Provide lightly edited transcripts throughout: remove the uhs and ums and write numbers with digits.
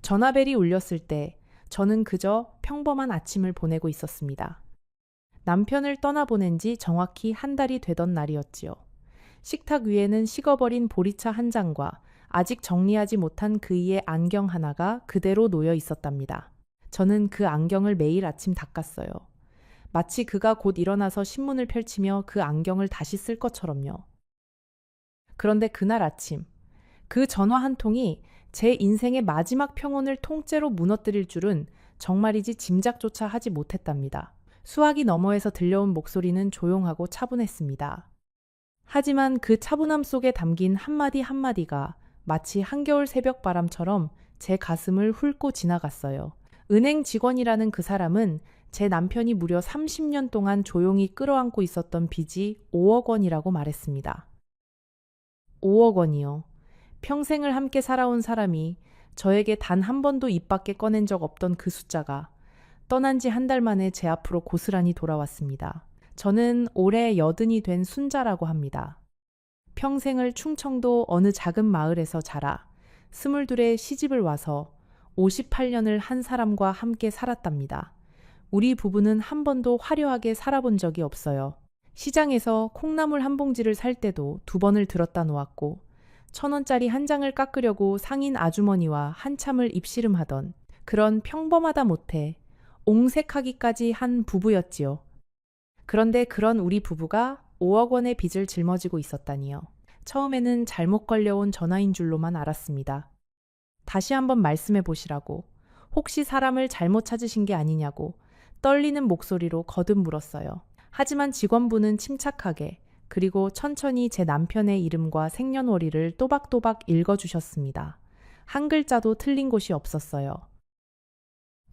전화벨이 울렸을 때 저는 그저 평범한 아침을 보내고 있었습니다. 남편을 떠나보낸 지 정확히 한 달이 되던 날이었지요. 식탁 위에는 식어버린 보리차 한 잔과 아직 정리하지 못한 그이의 안경 하나가 그대로 놓여 있었답니다. 저는 그 안경을 매일 아침 닦았어요. 마치 그가 곧 일어나서 신문을 펼치며 그 안경을 다시 쓸 것처럼요. 그런데 그날 아침, 그 전화 한 통이 제 인생의 마지막 평온을 통째로 무너뜨릴 줄은 정말이지 짐작조차 하지 못했답니다. 수화기 너머에서 들려온 목소리는 조용하고 차분했습니다. 하지만 그 차분함 속에 담긴 한마디 한마디가 마치 한겨울 새벽 바람처럼 제 가슴을 훑고 지나갔어요. 은행 직원이라는 그 사람은 제 남편이 무려 30년 동안 조용히 끌어안고 있었던 빚이 5억 원이라고 말했습니다. 5억 원이요. 평생을 함께 살아온 사람이 저에게 단 한 번도 입 밖에 꺼낸 적 없던 그 숫자가 떠난 지 한 달 만에 제 앞으로 고스란히 돌아왔습니다. 저는 올해 80이 된 순자라고 합니다. 평생을 충청도 어느 작은 마을에서 자라 22에 시집을 와서 58년을 한 사람과 함께 살았답니다. 우리 부부는 한 번도 화려하게 살아본 적이 없어요. 시장에서 콩나물 한 봉지를 살 때도 2번을 들었다 놓았고 1,000원짜리 한 장을 깎으려고 상인 아주머니와 한참을 입씨름하던 그런 평범하다 못해 옹색하기까지 한 부부였지요. 그런데 그런 우리 부부가 5억 원의 빚을 짊어지고 있었다니요. 처음에는 잘못 걸려온 전화인 줄로만 알았습니다. 다시 한번 말씀해 보시라고, 혹시 사람을 잘못 찾으신 게 아니냐고 떨리는 목소리로 거듭 물었어요. 하지만 직원분은 침착하게 그리고 천천히 제 남편의 이름과 생년월일을 또박또박 읽어주셨습니다. 한 글자도 틀린 곳이 없었어요.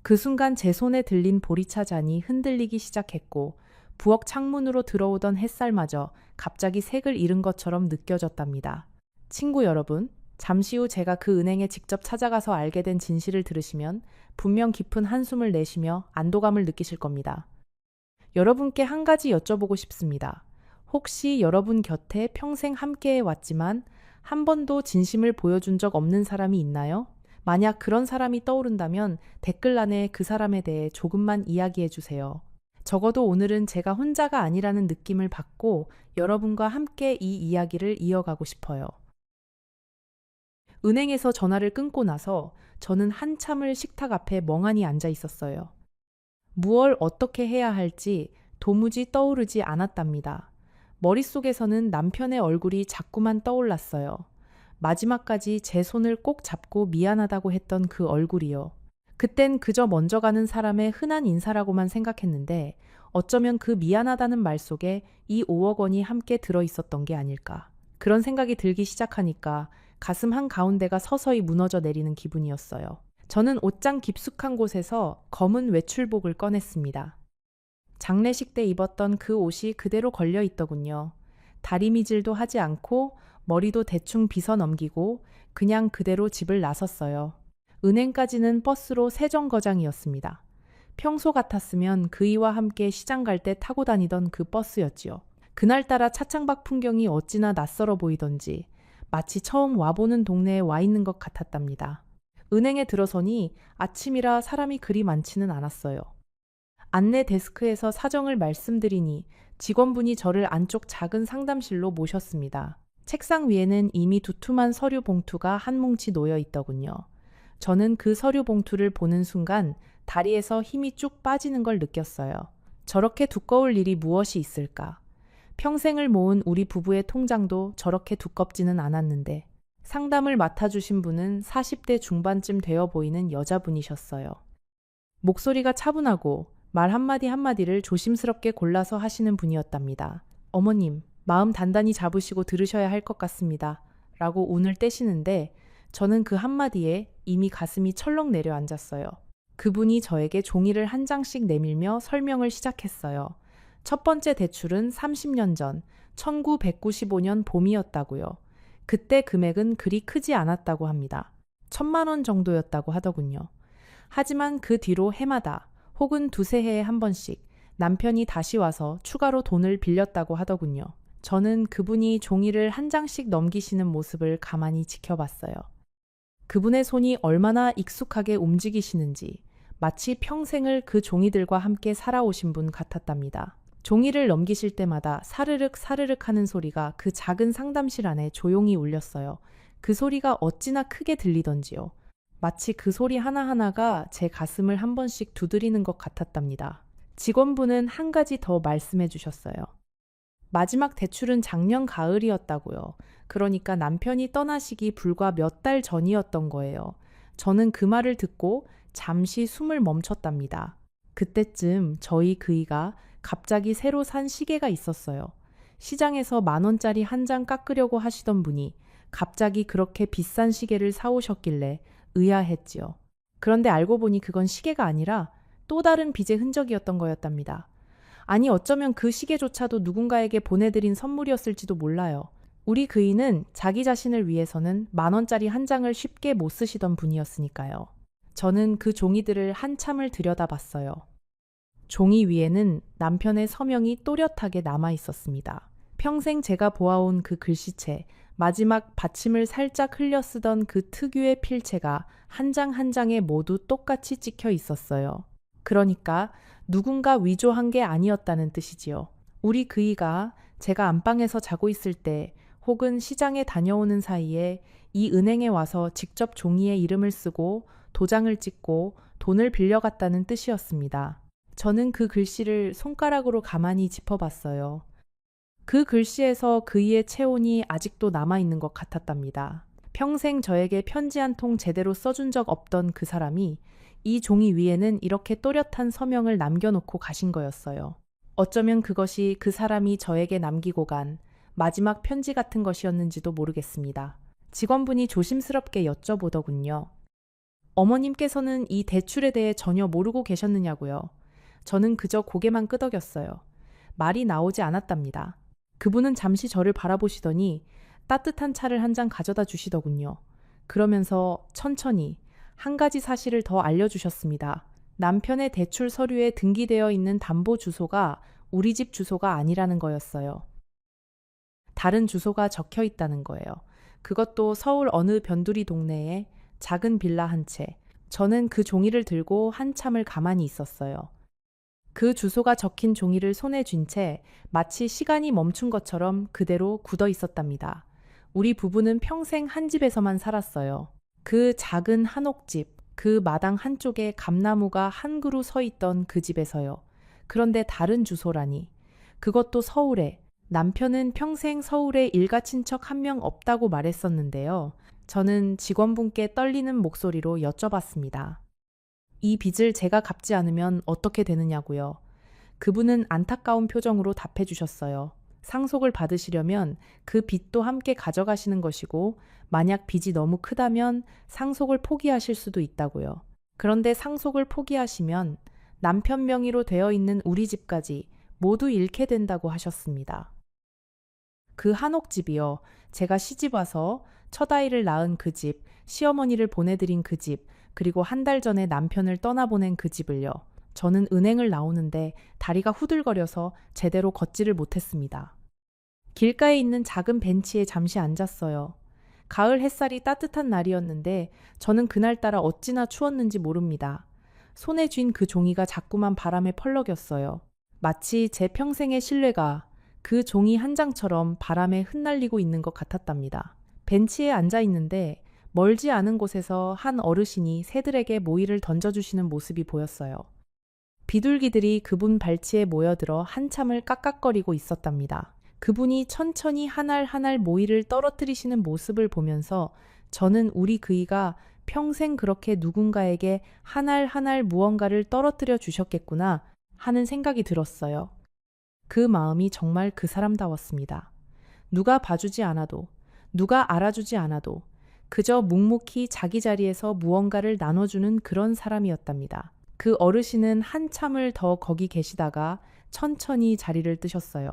그 순간 제 손에 들린 보리차 잔이 흔들리기 시작했고 부엌 창문으로 들어오던 햇살마저 갑자기 색을 잃은 것처럼 느껴졌답니다. 친구 여러분, 잠시 후 제가 그 은행에 직접 찾아가서 알게 된 진실을 들으시면 분명 깊은 한숨을 내쉬며 안도감을 느끼실 겁니다. 여러분께 한 가지 여쭤보고 싶습니다. 혹시 여러분 곁에 평생 함께해 왔지만 한 번도 진심을 보여준 적 없는 사람이 있나요? 만약 그런 사람이 떠오른다면 댓글란에 그 사람에 대해 조금만 이야기해 주세요. 적어도 오늘은 제가 혼자가 아니라는 느낌을 받고 여러분과 함께 이 이야기를 이어가고 싶어요. 은행에서 전화를 끊고 나서 저는 한참을 식탁 앞에 멍하니 앉아 있었어요. 무얼 어떻게 해야 할지 도무지 떠오르지 않았답니다. 머릿속에서는 남편의 얼굴이 자꾸만 떠올랐어요. 마지막까지 제 손을 꼭 잡고 미안하다고 했던 그 얼굴이요. 그땐 그저 먼저 가는 사람의 흔한 인사라고만 생각했는데 어쩌면 그 미안하다는 말 속에 이 5억 원이 함께 들어있었던 게 아닐까. 그런 생각이 들기 시작하니까 가슴 한가운데가 서서히 무너져 내리는 기분이었어요. 저는 옷장 깊숙한 곳에서 검은 외출복을 꺼냈습니다. 장례식 때 입었던 그 옷이 그대로 걸려 있더군요. 다리미질도 하지 않고 머리도 대충 빗어 넘기고 그냥 그대로 집을 나섰어요. 은행까지는 버스로 세정거장이었습니다. 평소 같았으면 그이와 함께 시장 갈 때 타고 다니던 그 버스였지요. 그날따라 차창밖 풍경이 어찌나 낯설어 보이던지 마치 처음 와보는 동네에 와 있는 것 같았답니다. 은행에 들어서니 아침이라 사람이 그리 많지는 않았어요. 안내 데스크에서 사정을 말씀드리니 직원분이 저를 안쪽 작은 상담실로 모셨습니다. 책상 위에는 이미 두툼한 서류 봉투가 한 뭉치 놓여 있더군요. 저는 그 서류 봉투를 보는 순간 다리에서 힘이 쭉 빠지는 걸 느꼈어요. 저렇게 두꺼울 일이 무엇이 있을까? 평생을 모은 우리 부부의 통장도 저렇게 두껍지는 않았는데 상담을 맡아주신 분은 40대 중반쯤 되어 보이는 여자분이셨어요. 목소리가 차분하고 말 한마디 한마디를 조심스럽게 골라서 하시는 분이었답니다. 어머님, 마음 단단히 잡으시고 들으셔야 할 것 같습니다. 라고 운을 떼시는데 저는 그 한마디에 이미 가슴이 철렁 내려앉았어요. 그분이 저에게 종이를 한 장씩 내밀며 설명을 시작했어요. 첫 번째 대출은 30년 전 1995년 봄이었다고요. 그때 금액은 그리 크지 않았다고 합니다. 1,000만 원 정도였다고 하더군요. 하지만 그 뒤로 해마다 혹은 두세 해에 한 번씩 남편이 다시 와서 추가로 돈을 빌렸다고 하더군요. 저는 그분이 종이를 한 장씩 넘기시는 모습을 가만히 지켜봤어요. 그분의 손이 얼마나 익숙하게 움직이시는지 마치 평생을 그 종이들과 함께 살아오신 분 같았답니다. 종이를 넘기실 때마다 사르륵 사르륵 하는 소리가 그 작은 상담실 안에 조용히 울렸어요. 그 소리가 어찌나 크게 들리던지요. 마치 그 소리 하나하나가 제 가슴을 한 번씩 두드리는 것 같았답니다. 직원분은 한 가지 더 말씀해 주셨어요. 마지막 대출은 작년 가을이었다고요. 그러니까 남편이 떠나시기 불과 몇 달 전이었던 거예요. 저는 그 말을 듣고 잠시 숨을 멈췄답니다. 그때쯤 저희 그이가 갑자기 새로 산 시계가 있었어요. 시장에서 10,000원짜리 한 장 깎으려고 하시던 분이 갑자기 그렇게 비싼 시계를 사오셨길래 의아했지요. 그런데 알고 보니 그건 시계가 아니라 또 다른 빚의 흔적이었던 거였답니다. 아니 어쩌면 그 시계조차도 누군가에게 보내드린 선물이었을지도 몰라요. 우리 그이는 자기 자신을 위해서는 10,000원짜리 한 장을 쉽게 못 쓰시던 분이었으니까요. 저는 그 종이들을 한참을 들여다봤어요. 종이 위에는 남편의 서명이 또렷하게 남아 있었습니다. 평생 제가 보아온 그 글씨체, 마지막 받침을 살짝 흘려 쓰던 그 특유의 필체가 한 장 한 장에 모두 똑같이 찍혀 있었어요. 그러니까 누군가 위조한 게 아니었다는 뜻이지요. 우리 그이가 제가 안방에서 자고 있을 때 혹은 시장에 다녀오는 사이에 이 은행에 와서 직접 종이에 이름을 쓰고 도장을 찍고 돈을 빌려갔다는 뜻이었습니다. 저는 그 글씨를 손가락으로 가만히 짚어봤어요. 그 글씨에서 그이의 체온이 아직도 남아있는 것 같았답니다. 평생 저에게 편지 한 통 제대로 써준 적 없던 그 사람이 이 종이 위에는 이렇게 또렷한 서명을 남겨놓고 가신 거였어요. 어쩌면 그것이 그 사람이 저에게 남기고 간 마지막 편지 같은 것이었는지도 모르겠습니다. 직원분이 조심스럽게 여쭤보더군요. 어머님께서는 이 대출에 대해 전혀 모르고 계셨느냐고요. 저는 그저 고개만 끄덕였어요. 말이 나오지 않았답니다. 그분은 잠시 저를 바라보시더니 따뜻한 차를 한 잔 가져다 주시더군요. 그러면서 천천히 한 가지 사실을 더 알려주셨습니다. 남편의 대출 서류에 등기되어 있는 담보 주소가 우리 집 주소가 아니라는 거였어요. 다른 주소가 적혀 있다는 거예요. 그것도 서울 어느 변두리 동네에 작은 빌라 한 채. 저는 그 종이를 들고 한참을 가만히 있었어요. 그 주소가 적힌 종이를 손에 쥔 채 마치 시간이 멈춘 것처럼 그대로 굳어 있었답니다. 우리 부부는 평생 한 집에서만 살았어요. 그 작은 한옥집, 그 마당 한쪽에 감나무가 한 그루 서 있던 그 집에서요. 그런데 다른 주소라니. 그것도 서울에. 남편은 평생 서울에 일가 친척 한 명 없다고 말했었는데요. 저는 직원분께 떨리는 목소리로 여쭤봤습니다. 이 빚을 제가 갚지 않으면 어떻게 되느냐고요. 그분은 안타까운 표정으로 답해 주셨어요. 상속을 받으시려면 그 빚도 함께 가져가시는 것이고 만약 빚이 너무 크다면 상속을 포기하실 수도 있다고요. 그런데 상속을 포기하시면 남편 명의로 되어 있는 우리 집까지 모두 잃게 된다고 하셨습니다. 그 한옥집이요. 제가 시집 와서 첫 아이를 낳은 그 집, 시어머니를 보내드린 그 집, 그리고 한 달 전에 남편을 떠나보낸 그 집을요. 저는 은행을 나오는데 다리가 후들거려서 제대로 걷지를 못했습니다. 길가에 있는 작은 벤치에 잠시 앉았어요. 가을 햇살이 따뜻한 날이었는데 저는 그날따라 어찌나 추웠는지 모릅니다. 손에 쥔 그 종이가 자꾸만 바람에 펄럭였어요. 마치 제 평생의 신뢰가 그 종이 한 장처럼 바람에 흩날리고 있는 것 같았답니다. 벤치에 앉아 있는데 멀지 않은 곳에서 한 어르신이 새들에게 모이를 던져주시는 모습이 보였어요. 비둘기들이 그분 발치에 모여들어 한참을 깍깍거리고 있었답니다. 그분이 천천히 한 알 한 알 모이를 떨어뜨리시는 모습을 보면서 저는 우리 그이가 평생 그렇게 누군가에게 한 알 한 알 무언가를 떨어뜨려 주셨겠구나 하는 생각이 들었어요. 그 마음이 정말 그 사람다웠습니다. 누가 봐주지 않아도, 누가 알아주지 않아도 그저 묵묵히 자기 자리에서 무언가를 나눠주는 그런 사람이었답니다. 그 어르신은 한참을 더 거기 계시다가 천천히 자리를 뜨셨어요.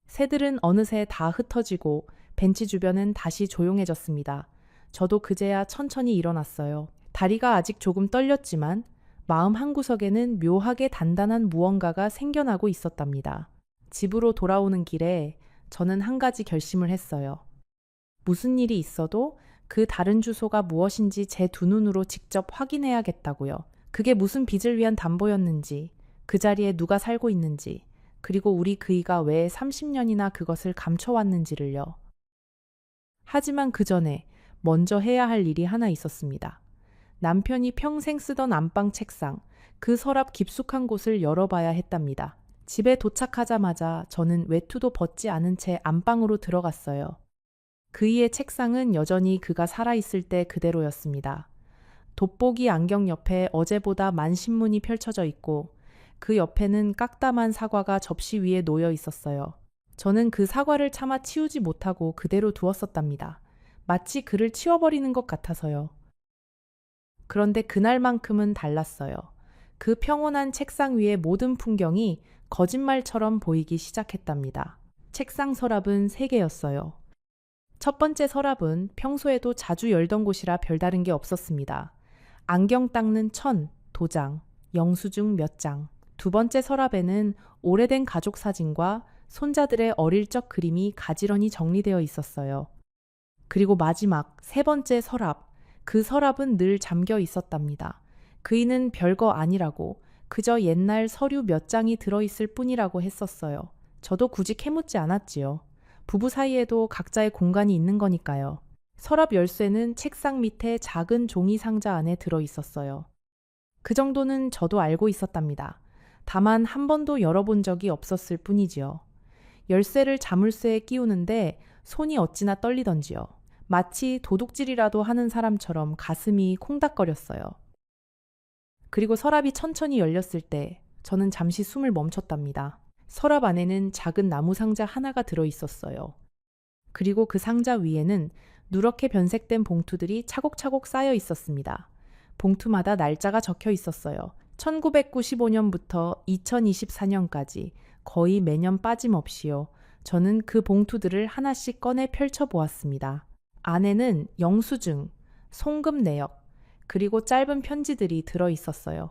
새들은 어느새 다 흩어지고 벤치 주변은 다시 조용해졌습니다. 저도 그제야 천천히 일어났어요. 다리가 아직 조금 떨렸지만 마음 한구석에는 묘하게 단단한 무언가가 생겨나고 있었답니다. 집으로 돌아오는 길에 저는 한 가지 결심을 했어요. 무슨 일이 있어도 그 다른 주소가 무엇인지 제 두 눈으로 직접 확인해야겠다고요. 그게 무슨 빚을 위한 담보였는지, 그 자리에 누가 살고 있는지, 그리고 우리 그이가 왜 30년이나 그것을 감춰왔는지를요. 하지만 그 전에 먼저 해야 할 일이 하나 있었습니다. 남편이 평생 쓰던 안방 책상, 그 서랍 깊숙한 곳을 열어봐야 했답니다. 집에 도착하자마자 저는 외투도 벗지 않은 채 안방으로 들어갔어요. 그이의 책상은 여전히 그가 살아있을 때 그대로였습니다. 돋보기 안경 옆에 어제보다 만신문이 펼쳐져 있고 그 옆에는 깍담한 사과가 접시 위에 놓여 있었어요. 저는 그 사과를 차마 치우지 못하고 그대로 두었었답니다. 마치 그를 치워버리는 것 같아서요. 그런데 그날만큼은 달랐어요. 그 평온한 책상 위의 모든 풍경이 거짓말처럼 보이기 시작했답니다. 책상 서랍은 3개였어요. 첫 번째 서랍은 평소에도 자주 열던 곳이라 별다른 게 없었습니다. 안경 닦는 천, 도장, 영수증 몇 장. 두 번째 서랍에는 오래된 가족 사진과 손자들의 어릴 적 그림이 가지런히 정리되어 있었어요. 그리고 마지막 3번째 서랍. 그 서랍은 늘 잠겨 있었답니다. 그이는 별거 아니라고, 그저 옛날 서류 몇 장이 들어있을 뿐이라고 했었어요. 저도 굳이 캐묻지 않았지요. 부부 사이에도 각자의 공간이 있는 거니까요. 서랍 열쇠는 책상 밑에 작은 종이 상자 안에 들어 있었어요. 그 정도는 저도 알고 있었답니다. 다만 한 번도 열어본 적이 없었을 뿐이지요. 열쇠를 자물쇠에 끼우는데 손이 어찌나 떨리던지요. 마치 도둑질이라도 하는 사람처럼 가슴이 콩닥거렸어요. 그리고 서랍이 천천히 열렸을 때 저는 잠시 숨을 멈췄답니다. 서랍 안에는 작은 나무 상자 하나가 들어 있었어요. 그리고 그 상자 위에는 누렇게 변색된 봉투들이 차곡차곡 쌓여 있었습니다. 봉투마다 날짜가 적혀 있었어요. 1995년부터 2024년까지 거의 매년 빠짐없이요. 저는 그 봉투들을 하나씩 꺼내 펼쳐보았습니다. 안에는 영수증, 송금 내역, 그리고 짧은 편지들이 들어 있었어요.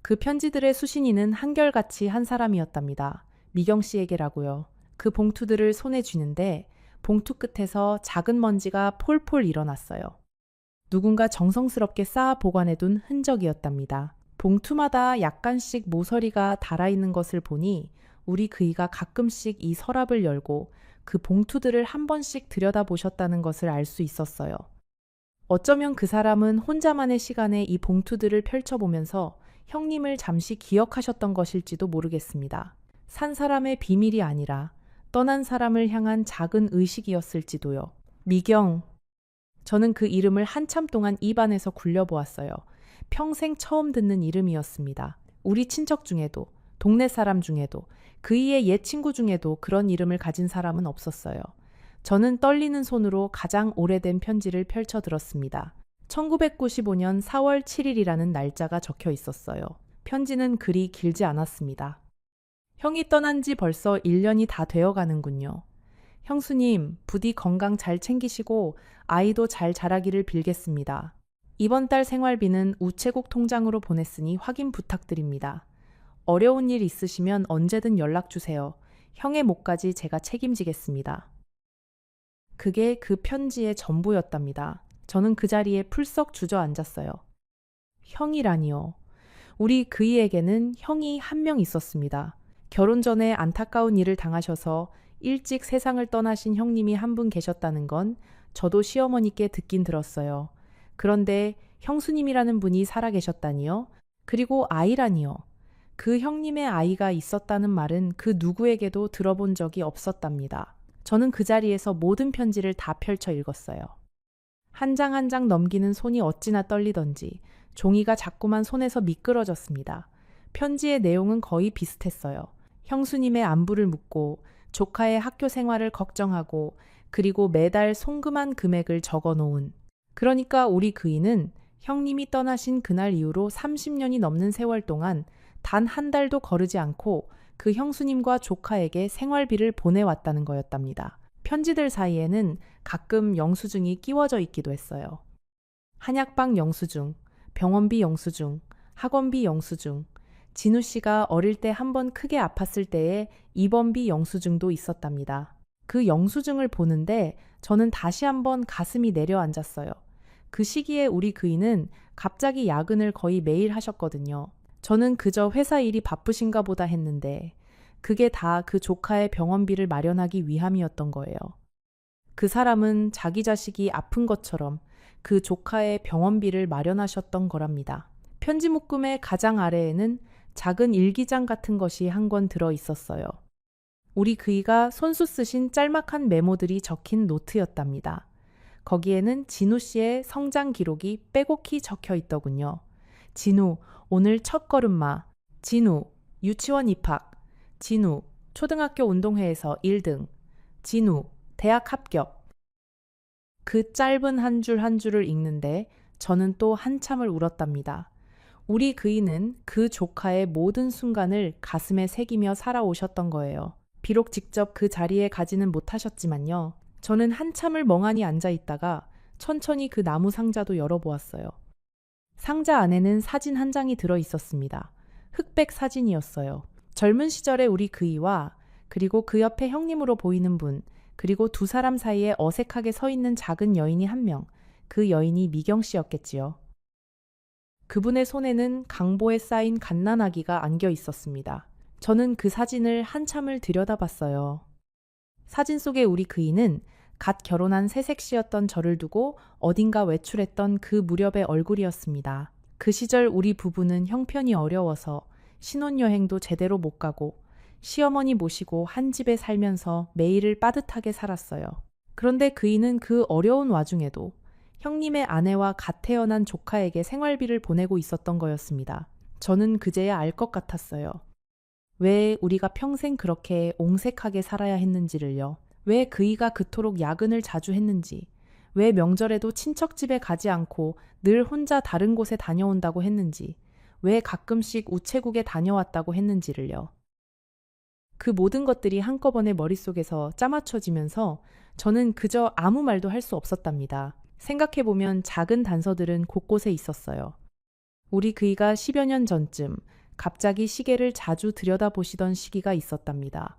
그 편지들의 수신인은 한결같이 한 사람이었답니다. 미경 씨에게라고요. 그 봉투들을 손에 쥐는데 봉투 끝에서 작은 먼지가 폴폴 일어났어요. 누군가 정성스럽게 쌓아 보관해둔 흔적이었답니다. 봉투마다 약간씩 모서리가 달아있는 것을 보니 우리 그이가 가끔씩 이 서랍을 열고 그 봉투들을 한 번씩 들여다보셨다는 것을 알 수 있었어요. 어쩌면 그 사람은 혼자만의 시간에 이 봉투들을 펼쳐보면서 형님을 잠시 기억하셨던 것일지도 모르겠습니다. 산 사람의 비밀이 아니라 떠난 사람을 향한 작은 의식이었을지도요. 미경. 저는 그 이름을 한참 동안 입안에서 굴려보았어요. 평생 처음 듣는 이름이었습니다. 우리 친척 중에도, 동네 사람 중에도, 그이의 옛 친구 중에도 그런 이름을 가진 사람은 없었어요. 저는 떨리는 손으로 가장 오래된 편지를 펼쳐들었습니다. 1995년 4월 7일이라는 날짜가 적혀 있었어요. 편지는 그리 길지 않았습니다. 형이 떠난 지 벌써 1년이 다 되어 가는군요. 형수님, 부디 건강 잘 챙기시고 아이도 잘 자라기를 빌겠습니다. 이번 달 생활비는 우체국 통장으로 보냈으니 확인 부탁드립니다. 어려운 일 있으시면 언제든 연락 주세요. 형의 몫까지 제가 책임지겠습니다. 그게 그 편지의 전부였답니다. 저는 그 자리에 풀썩 주저앉았어요. 형이라니요. 우리 그이에게는 형이 한 명 있었습니다. 결혼 전에 안타까운 일을 당하셔서 일찍 세상을 떠나신 형님이 한 분 계셨다는 건 저도 시어머니께 듣긴 들었어요. 그런데 형수님이라는 분이 살아계셨다니요? 그리고 아이라니요. 그 형님의 아이가 있었다는 말은 그 누구에게도 들어본 적이 없었답니다. 저는 그 자리에서 모든 편지를 다 펼쳐 읽었어요. 한 장 한 장 넘기는 손이 어찌나 떨리던지 종이가 자꾸만 손에서 미끄러졌습니다. 편지의 내용은 거의 비슷했어요. 형수님의 안부를 묻고 조카의 학교 생활을 걱정하고 그리고 매달 송금한 금액을 적어놓은. 그러니까 우리 그이는 형님이 떠나신 그날 이후로 30년이 넘는 세월 동안 단 한 달도 거르지 않고 그 형수님과 조카에게 생활비를 보내왔다는 거였답니다. 편지들 사이에는 가끔 영수증이 끼워져 있기도 했어요. 한약방 영수증, 병원비 영수증, 학원비 영수증, 진우 씨가 어릴 때 한 번 크게 아팠을 때의 입원비 영수증도 있었답니다. 그 영수증을 보는데 저는 다시 한번 가슴이 내려앉았어요. 그 시기에 우리 그이는 갑자기 야근을 거의 매일 하셨거든요. 저는 그저 회사 일이 바쁘신가 보다 했는데 그게 다 그 조카의 병원비를 마련하기 위함이었던 거예요. 그 사람은 자기 자식이 아픈 것처럼 그 조카의 병원비를 마련하셨던 거랍니다. 편지 묶음의 가장 아래에는 작은 일기장 같은 것이 한 권 들어 있었어요. 우리 그이가 손수 쓰신 짤막한 메모들이 적힌 노트였답니다. 거기에는 진우 씨의 성장 기록이 빼곡히 적혀 있더군요. 진우, 오늘 첫 걸음마. 진우, 유치원 입학. 진우, 초등학교 운동회에서 1등. 진우, 대학 합격. 그 짧은 한 줄 한 줄을 읽는데 저는 또 한참을 울었답니다. 우리 그이는 그 조카의 모든 순간을 가슴에 새기며 살아오셨던 거예요. 비록 직접 그 자리에 가지는 못하셨지만요. 저는 한참을 멍하니 앉아 있다가 천천히 그 나무 상자도 열어보았어요. 상자 안에는 사진 한 장이 들어 있었습니다. 흑백 사진이었어요. 젊은 시절의 우리 그이와 그리고 그 옆에 형님으로 보이는 분, 그리고 두 사람 사이에 어색하게 서 있는 작은 여인이 한 명, 그 여인이 미경 씨였겠지요. 그분의 손에는 강보에 쌓인 갓난아기가 안겨 있었습니다. 저는 그 사진을 한참을 들여다봤어요. 사진 속의 우리 그이는 갓 결혼한 새색시였던 저를 두고 어딘가 외출했던 그 무렵의 얼굴이었습니다. 그 시절 우리 부부는 형편이 어려워서 신혼여행도 제대로 못 가고 시어머니 모시고 한 집에 살면서 매일을 빠듯하게 살았어요. 그런데 그이는 그 어려운 와중에도 형님의 아내와 갓 태어난 조카에게 생활비를 보내고 있었던 거였습니다. 저는 그제야 알 것 같았어요. 왜 우리가 평생 그렇게 옹색하게 살아야 했는지를요. 왜 그이가 그토록 야근을 자주 했는지, 왜 명절에도 친척 집에 가지 않고 늘 혼자 다른 곳에 다녀온다고 했는지, 왜 가끔씩 우체국에 다녀왔다고 했는지를요. 그 모든 것들이 한꺼번에 머릿속에서 짜맞춰지면서 저는 그저 아무 말도 할 수 없었답니다. 생각해보면 작은 단서들은 곳곳에 있었어요. 우리 그이가 10여 년 전쯤 갑자기 시계를 자주 들여다보시던 시기가 있었답니다.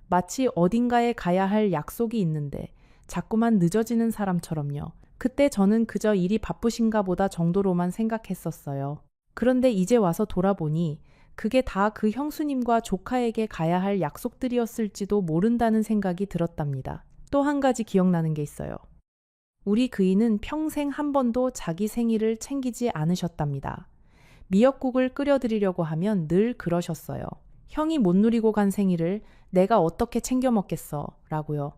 마치 어딘가에 가야 할 약속이 있는데 자꾸만 늦어지는 사람처럼요. 그때 저는 그저 일이 바쁘신가 보다 정도로만 생각했었어요. 그런데 이제 와서 돌아보니 그게 다 그 형수님과 조카에게 가야 할 약속들이었을지도 모른다는 생각이 들었답니다. 또 한 가지 기억나는 게 있어요. 우리 그이는 평생 한 번도 자기 생일을 챙기지 않으셨답니다. 미역국을 끓여드리려고 하면 늘 그러셨어요. 형이 못 누리고 간 생일을 내가 어떻게 챙겨 먹겠어 라고요.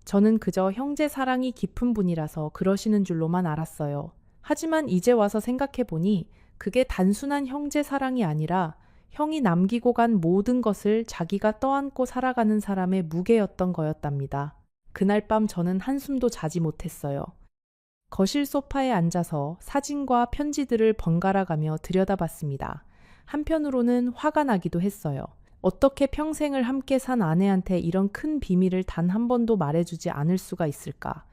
저는 그저 형제 사랑이 깊은 분이라서 그러시는 줄로만 알았어요. 하지만 이제 와서 생각해보니 그게 단순한 형제 사랑이 아니라 형이 남기고 간 모든 것을 자기가 떠안고 살아가는 사람의 무게였던 거였답니다. 그날 밤 저는 한숨도 자지 못했어요. 거실 소파에 앉아서 사진과 편지들을 번갈아가며 들여다봤습니다. 한편으로는 화가 나기도 했어요. 어떻게 평생을 함께 산 아내한테 이런 큰 비밀을 단 한 번도 말해주지 않을 수가 있을까?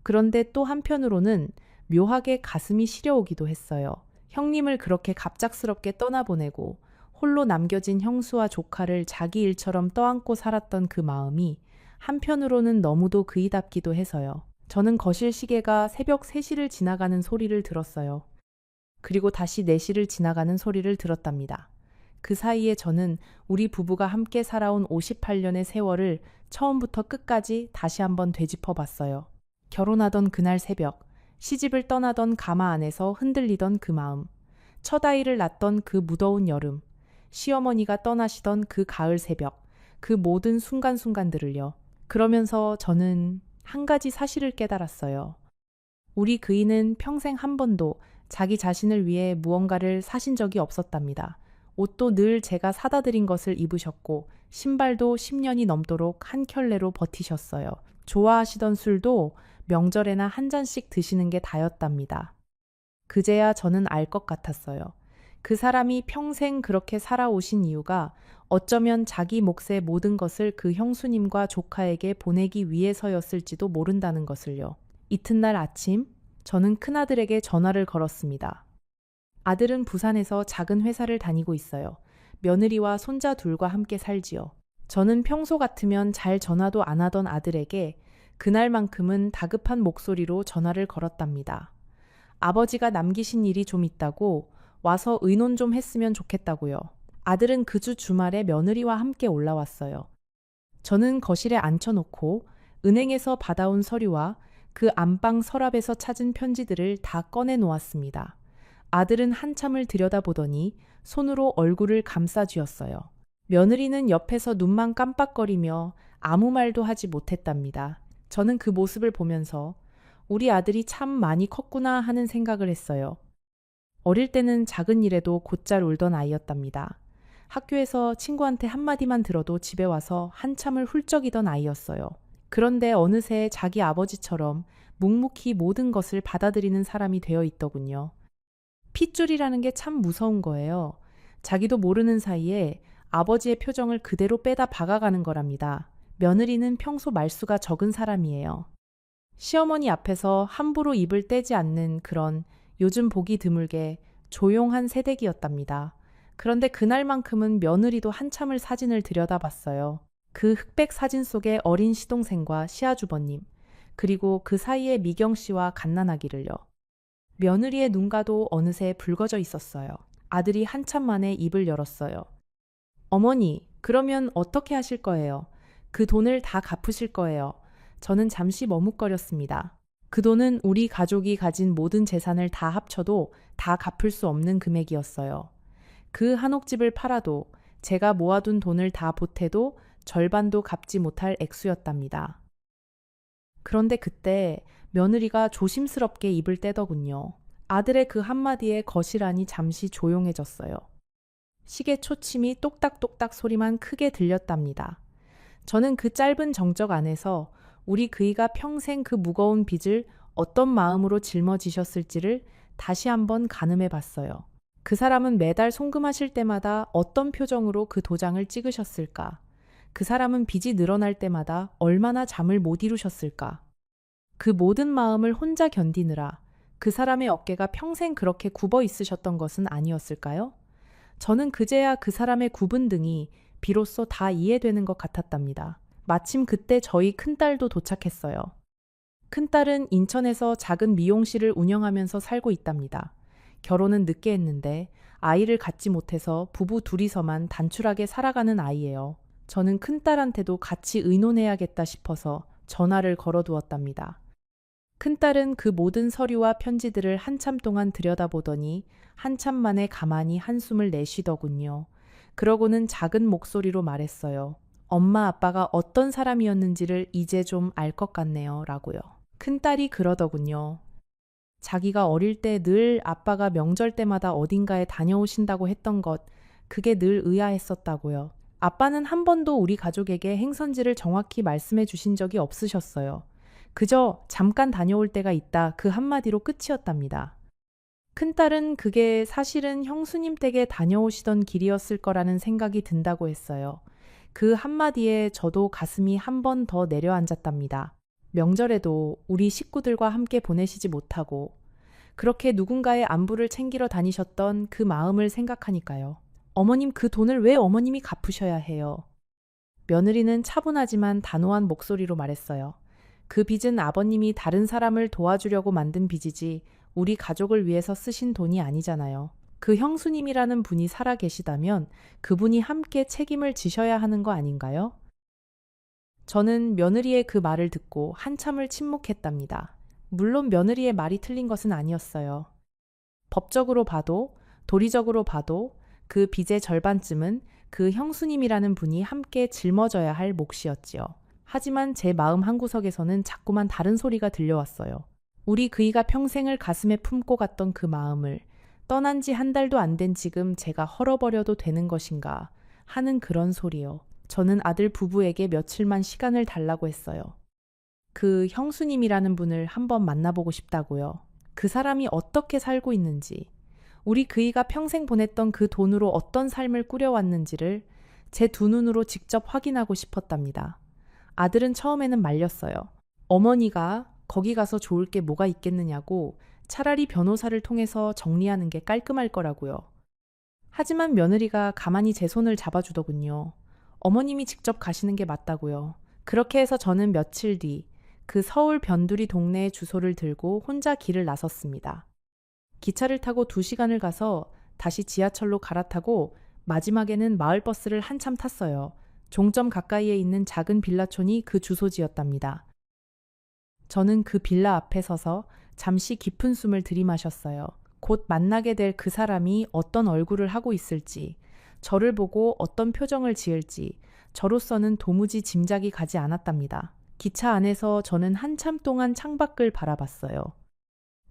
그런데 또 한편으로는 묘하게 가슴이 시려오기도 했어요. 형님을 그렇게 갑작스럽게 떠나보내고 홀로 남겨진 형수와 조카를 자기 일처럼 떠안고 살았던 그 마음이 한편으로는 너무도 그이답기도 해서요. 저는 거실 시계가 새벽 3시를 지나가는 소리를 들었어요. 그리고 다시 4시를 지나가는 소리를 들었답니다. 그 사이에 저는 우리 부부가 함께 살아온 58년의 세월을 처음부터 끝까지 다시 한번 되짚어 봤어요. 결혼하던 그날 새벽, 시집을 떠나던 가마 안에서 흔들리던 그 마음, 첫 아이를 낳던 그 무더운 여름, 시어머니가 떠나시던 그 가을 새벽, 그 모든 순간순간들을요. 그러면서 저는 한 가지 사실을 깨달았어요. 우리 그이는 평생 한 번도 자기 자신을 위해 무언가를 사신 적이 없었답니다. 옷도 늘 제가 사다 드린 것을 입으셨고 신발도 10년이 넘도록 한 켤레로 버티셨어요. 좋아하시던 술도 명절에나 한 잔씩 드시는 게 다였답니다. 그제야 저는 알 것 같았어요. 그 사람이 평생 그렇게 살아오신 이유가 어쩌면 자기 몫의 모든 것을 그 형수님과 조카에게 보내기 위해서였을지도 모른다는 것을요. 이튿날 아침, 저는 큰아들에게 전화를 걸었습니다. 아들은 부산에서 작은 회사를 다니고 있어요. 며느리와 손자 둘과 함께 살지요. 저는 평소 같으면 잘 전화도 안 하던 아들에게 그날만큼은 다급한 목소리로 전화를 걸었답니다. 아버지가 남기신 일이 좀 있다고 와서 의논 좀 했으면 좋겠다고요. 아들은 그 주 주말에 며느리와 함께 올라왔어요. 저는 거실에 앉혀놓고 은행에서 받아온 서류와 그 안방 서랍에서 찾은 편지들을 다 꺼내 놓았습니다. 아들은 한참을 들여다보더니 손으로 얼굴을 감싸 쥐었어요. 며느리는 옆에서 눈만 깜빡거리며 아무 말도 하지 못했답니다. 저는 그 모습을 보면서 우리 아들이 참 많이 컸구나 하는 생각을 했어요. 어릴 때는 작은 일에도 곧잘 울던 아이였답니다. 학교에서 친구한테 한마디만 들어도 집에 와서 한참을 훌쩍이던 아이였어요. 그런데 어느새 자기 아버지처럼 묵묵히 모든 것을 받아들이는 사람이 되어 있더군요. 핏줄이라는 게 참 무서운 거예요. 자기도 모르는 사이에 아버지의 표정을 그대로 빼다 박아가는 거랍니다. 며느리는 평소 말수가 적은 사람이에요. 시어머니 앞에서 함부로 입을 떼지 않는 그런 요즘 보기 드물게 조용한 새댁이었답니다. 그런데 그날만큼은 며느리도 한참을 사진을 들여다봤어요. 그 흑백 사진 속에 어린 시동생과 시아주버님, 그리고 그 사이에 미경 씨와 갓난아기를요. 며느리의 눈가도 어느새 붉어져 있었어요. 아들이 한참 만에 입을 열었어요. 어머니, 그러면 어떻게 하실 거예요? 그 돈을 다 갚으실 거예요. 저는 잠시 머뭇거렸습니다. 그 돈은 우리 가족이 가진 모든 재산을 다 합쳐도 다 갚을 수 없는 금액이었어요. 그 한옥집을 팔아도 제가 모아둔 돈을 다 보태도 절반도 갚지 못할 액수였답니다. 그런데 그때 며느리가 조심스럽게 입을 떼더군요. 아들의 그 한마디에 거실 안이 잠시 조용해졌어요. 시계 초침이 똑딱똑딱 소리만 크게 들렸답니다. 저는 그 짧은 정적 안에서 우리 그이가 평생 그 무거운 빚을 어떤 마음으로 짊어지셨을지를 다시 한번 가늠해 봤어요. 그 사람은 매달 송금하실 때마다 어떤 표정으로 그 도장을 찍으셨을까? 그 사람은 빚이 늘어날 때마다 얼마나 잠을 못 이루셨을까? 그 모든 마음을 혼자 견디느라 그 사람의 어깨가 평생 그렇게 굽어 있으셨던 것은 아니었을까요? 저는 그제야 그 사람의 굽은 등이 비로소 다 이해되는 것 같았답니다. 마침 그때 저희 큰딸도 도착했어요. 큰딸은 인천에서 작은 미용실을 운영하면서 살고 있답니다. 결혼은 늦게 했는데 아이를 갖지 못해서 부부 둘이서만 단출하게 살아가는 아이예요. 저는 큰딸한테도 같이 의논해야겠다 싶어서 전화를 걸어두었답니다. 큰딸은 그 모든 서류와 편지들을 한참 동안 들여다보더니 한참 만에 가만히 한숨을 내쉬더군요. 그러고는 작은 목소리로 말했어요. 엄마 아빠가 어떤 사람이었는지를 이제 좀 알 것 같네요. 라고요. 큰딸이 그러더군요. 자기가 어릴 때 늘 아빠가 명절 때마다 어딘가에 다녀오신다고 했던 것, 그게 늘 의아했었다고요. 아빠는 한 번도 우리 가족에게 행선지를 정확히 말씀해 주신 적이 없으셨어요. 그저 잠깐 다녀올 때가 있다 그 한마디로 끝이었답니다. 큰딸은 그게 사실은 형수님 댁에 다녀오시던 길이었을 거라는 생각이 든다고 했어요. 그 한마디에 저도 가슴이 한 번 더 내려앉았답니다. 명절에도 우리 식구들과 함께 보내시지 못하고 그렇게 누군가의 안부를 챙기러 다니셨던 그 마음을 생각하니까요. 어머님 그 돈을 왜 어머님이 갚으셔야 해요? 며느리는 차분하지만 단호한 목소리로 말했어요. 그 빚은 아버님이 다른 사람을 도와주려고 만든 빚이지 우리 가족을 위해서 쓰신 돈이 아니잖아요. 그 형수님이라는 분이 살아 계시다면 그분이 함께 책임을 지셔야 하는 거 아닌가요? 저는 며느리의 그 말을 듣고 한참을 침묵했답니다. 물론 며느리의 말이 틀린 것은 아니었어요. 법적으로 봐도 도리적으로 봐도 그 빚의 절반쯤은 그 형수님이라는 분이 함께 짊어져야 할 몫이었지요. 하지만 제 마음 한구석에서는 자꾸만 다른 소리가 들려왔어요. 우리 그이가 평생을 가슴에 품고 갔던 그 마음을 떠난 지 한 달도 안 된 지금 제가 헐어버려도 되는 것인가 하는 그런 소리요. 저는 아들 부부에게 며칠만 시간을 달라고 했어요. 그 형수님이라는 분을 한번 만나보고 싶다고요. 그 사람이 어떻게 살고 있는지, 우리 그이가 평생 보냈던 그 돈으로 어떤 삶을 꾸려왔는지를 제 두 눈으로 직접 확인하고 싶었답니다. 아들은 처음에는 말렸어요. 어머니가 거기 가서 좋을 게 뭐가 있겠느냐고 차라리 변호사를 통해서 정리하는 게 깔끔할 거라고요. 하지만 며느리가 가만히 제 손을 잡아주더군요. 어머님이 직접 가시는 게 맞다고요. 그렇게 해서 저는 며칠 뒤 그 서울 변두리 동네의 주소를 들고 혼자 길을 나섰습니다. 기차를 타고 2시간을 가서 다시 지하철로 갈아타고 마지막에는 마을버스를 한참 탔어요. 종점 가까이에 있는 작은 빌라촌이 그 주소지였답니다. 저는 그 빌라 앞에 서서 잠시 깊은 숨을 들이마셨어요. 곧 만나게 될 그 사람이 어떤 얼굴을 하고 있을지, 저를 보고 어떤 표정을 지을지, 저로서는 도무지 짐작이 가지 않았답니다. 기차 안에서 저는 한참 동안 창밖을 바라봤어요.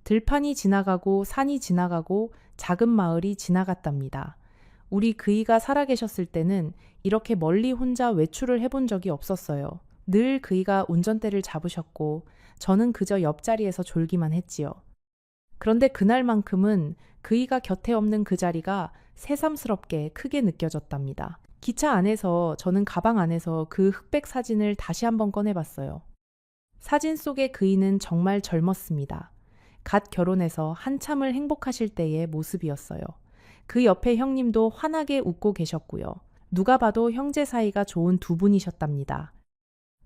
들판이 지나가고 산이 지나가고 작은 마을이 지나갔답니다. 우리 그이가 살아계셨을 때는 이렇게 멀리 혼자 외출을 해본 적이 없었어요. 늘 그이가 운전대를 잡으셨고 저는 그저 옆자리에서 졸기만 했지요. 그런데 그날만큼은 그이가 곁에 없는 그 자리가 새삼스럽게 크게 느껴졌답니다. 기차 안에서 저는 가방 안에서 그 흑백 사진을 다시 한번 꺼내봤어요. 사진 속의 그이는 정말 젊었습니다. 갓 결혼해서 한참을 행복하실 때의 모습이었어요. 그 옆에 형님도 환하게 웃고 계셨고요. 누가 봐도 형제 사이가 좋은 두 분이셨답니다.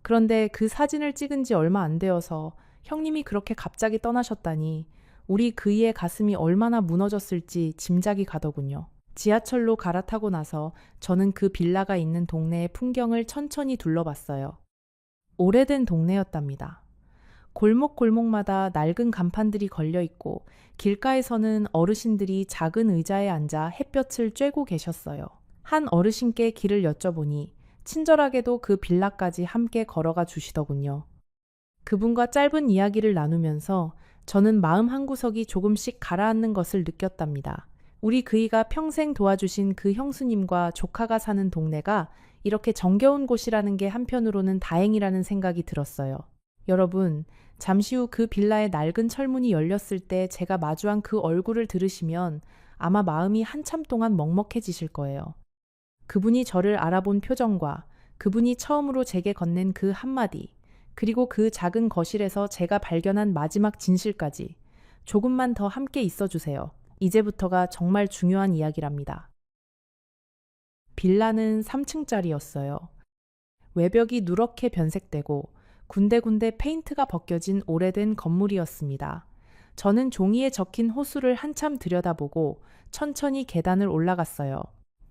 그런데 그 사진을 찍은 지 얼마 안 되어서 형님이 그렇게 갑자기 떠나셨다니 우리 그이의 가슴이 얼마나 무너졌을지 짐작이 가더군요. 지하철로 갈아타고 나서 저는 그 빌라가 있는 동네의 풍경을 천천히 둘러봤어요. 오래된 동네였답니다. 골목골목마다 낡은 간판들이 걸려 있고 길가에서는 어르신들이 작은 의자에 앉아 햇볕을 쬐고 계셨어요. 한 어르신께 길을 여쭤보니 친절하게도 그 빌라까지 함께 걸어가 주시더군요. 그분과 짧은 이야기를 나누면서 저는 마음 한구석이 조금씩 가라앉는 것을 느꼈답니다. 우리 그이가 평생 도와주신 그 형수님과 조카가 사는 동네가 이렇게 정겨운 곳이라는 게 한편으로는 다행이라는 생각이 들었어요. 여러분, 잠시 후 그 빌라의 낡은 철문이 열렸을 때 제가 마주한 그 얼굴을 들으시면 아마 마음이 한참 동안 먹먹해지실 거예요. 그분이 저를 알아본 표정과 그분이 처음으로 제게 건넨 그 한마디, 그리고 그 작은 거실에서 제가 발견한 마지막 진실까지 조금만 더 함께 있어 주세요. 이제부터가 정말 중요한 이야기랍니다. 빌라는 3층짜리였어요. 외벽이 누렇게 변색되고 군데군데 페인트가 벗겨진 오래된 건물이었습니다. 저는 종이에 적힌 호수를 한참 들여다보고 천천히 계단을 올라갔어요.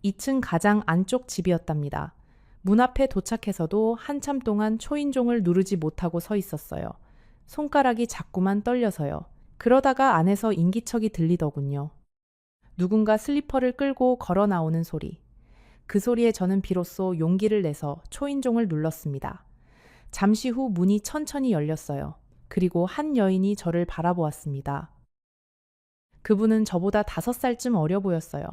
2층 가장 안쪽 집이었답니다. 문 앞에 도착해서도 한참 동안 초인종을 누르지 못하고 서 있었어요. 손가락이 자꾸만 떨려서요. 그러다가 안에서 인기척이 들리더군요. 누군가 슬리퍼를 끌고 걸어 나오는 소리. 그 소리에 저는 비로소 용기를 내서 초인종을 눌렀습니다. 잠시 후 문이 천천히 열렸어요. 그리고 한 여인이 저를 바라보았습니다. 그분은 저보다 5살쯤 어려 보였어요.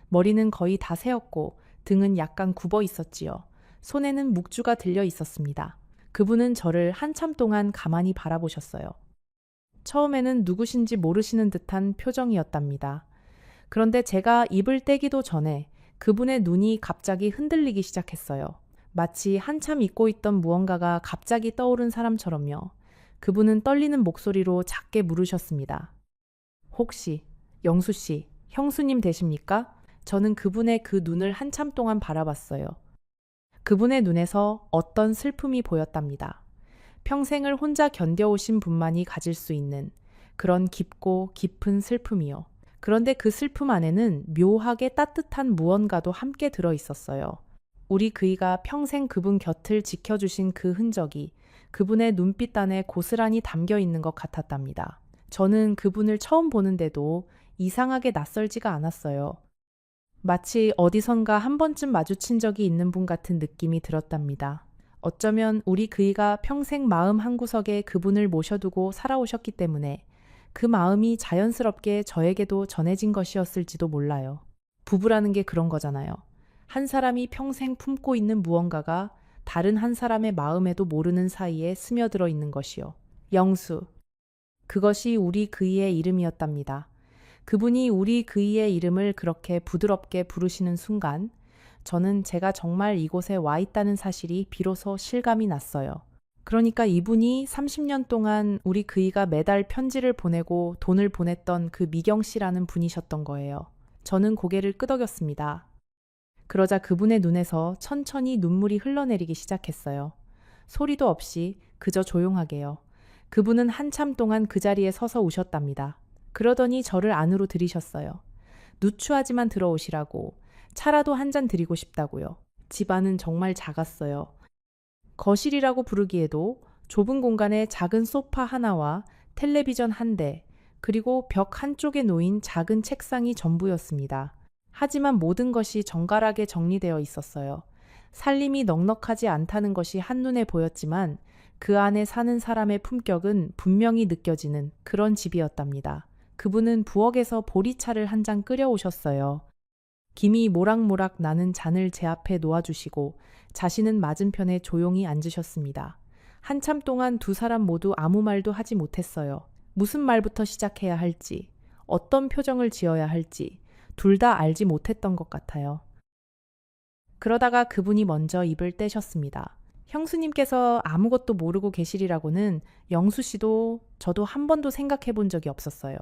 머리는 거의 다 새었고 등은 약간 굽어 있었지요. 손에는 묵주가 들려 있었습니다. 그분은 저를 한참 동안 가만히 바라보셨어요. 처음에는 누구신지 모르시는 듯한 표정이었답니다. 그런데 제가 입을 떼기도 전에 그분의 눈이 갑자기 흔들리기 시작했어요. 마치 한참 잊고 있던 무언가가 갑자기 떠오른 사람처럼요. 그분은 떨리는 목소리로 작게 물으셨습니다. 혹시 영수 씨, 형수님 되십니까? 저는 그분의 그 눈을 한참 동안 바라봤어요. 그분의 눈에서 어떤 슬픔이 보였답니다. 평생을 혼자 견뎌오신 분만이 가질 수 있는 그런 깊고 깊은 슬픔이요. 그런데 그 슬픔 안에는 묘하게 따뜻한 무언가도 함께 들어 있었어요. 우리 그이가 평생 그분 곁을 지켜주신 그 흔적이 그분의 눈빛 안에 고스란히 담겨 있는 것 같았답니다. 저는 그분을 처음 보는데도 이상하게 낯설지가 않았어요. 마치 어디선가 한 번쯤 마주친 적이 있는 분 같은 느낌이 들었답니다. 어쩌면 우리 그이가 평생 마음 한구석에 그분을 모셔두고 살아오셨기 때문에 그 마음이 자연스럽게 저에게도 전해진 것이었을지도 몰라요. 부부라는 게 그런 거잖아요. 한 사람이 평생 품고 있는 무언가가 다른 한 사람의 마음에도 모르는 사이에 스며들어 있는 것이요. 영수. 그것이 우리 그이의 이름이었답니다. 그분이 우리 그이의 이름을 그렇게 부드럽게 부르시는 순간 저는 제가 정말 이곳에 와 있다는 사실이 비로소 실감이 났어요. 그러니까 이분이 30년 동안 우리 그이가 매달 편지를 보내고 돈을 보냈던 그 미경 씨라는 분이셨던 거예요. 저는 고개를 끄덕였습니다. 그러자 그분의 눈에서 천천히 눈물이 흘러내리기 시작했어요. 소리도 없이 그저 조용하게요. 그분은 한참 동안 그 자리에 서서 우셨답니다. 그러더니 저를 안으로 들이셨어요. 누추하지만 들어오시라고. 차라도 한 잔 드리고 싶다고요. 집안은 정말 작았어요. 거실이라고 부르기에도 좁은 공간에 작은 소파 하나와 텔레비전 한 대, 그리고 벽 한쪽에 놓인 작은 책상이 전부였습니다. 하지만 모든 것이 정갈하게 정리되어 있었어요. 살림이 넉넉하지 않다는 것이 한눈에 보였지만 그 안에 사는 사람의 품격은 분명히 느껴지는 그런 집이었답니다. 그분은 부엌에서 보리차를 한 잔 끓여오셨어요. 김이 모락모락 나는 잔을 제 앞에 놓아주시고 자신은 맞은편에 조용히 앉으셨습니다. 한참 동안 두 사람 모두 아무 말도 하지 못했어요. 무슨 말부터 시작해야 할지, 어떤 표정을 지어야 할지 둘 다 알지 못했던 것 같아요. 그러다가 그분이 먼저 입을 떼셨습니다. 형수님께서 아무것도 모르고 계시리라고는 영수 씨도 저도 한 번도 생각해 본 적이 없었어요.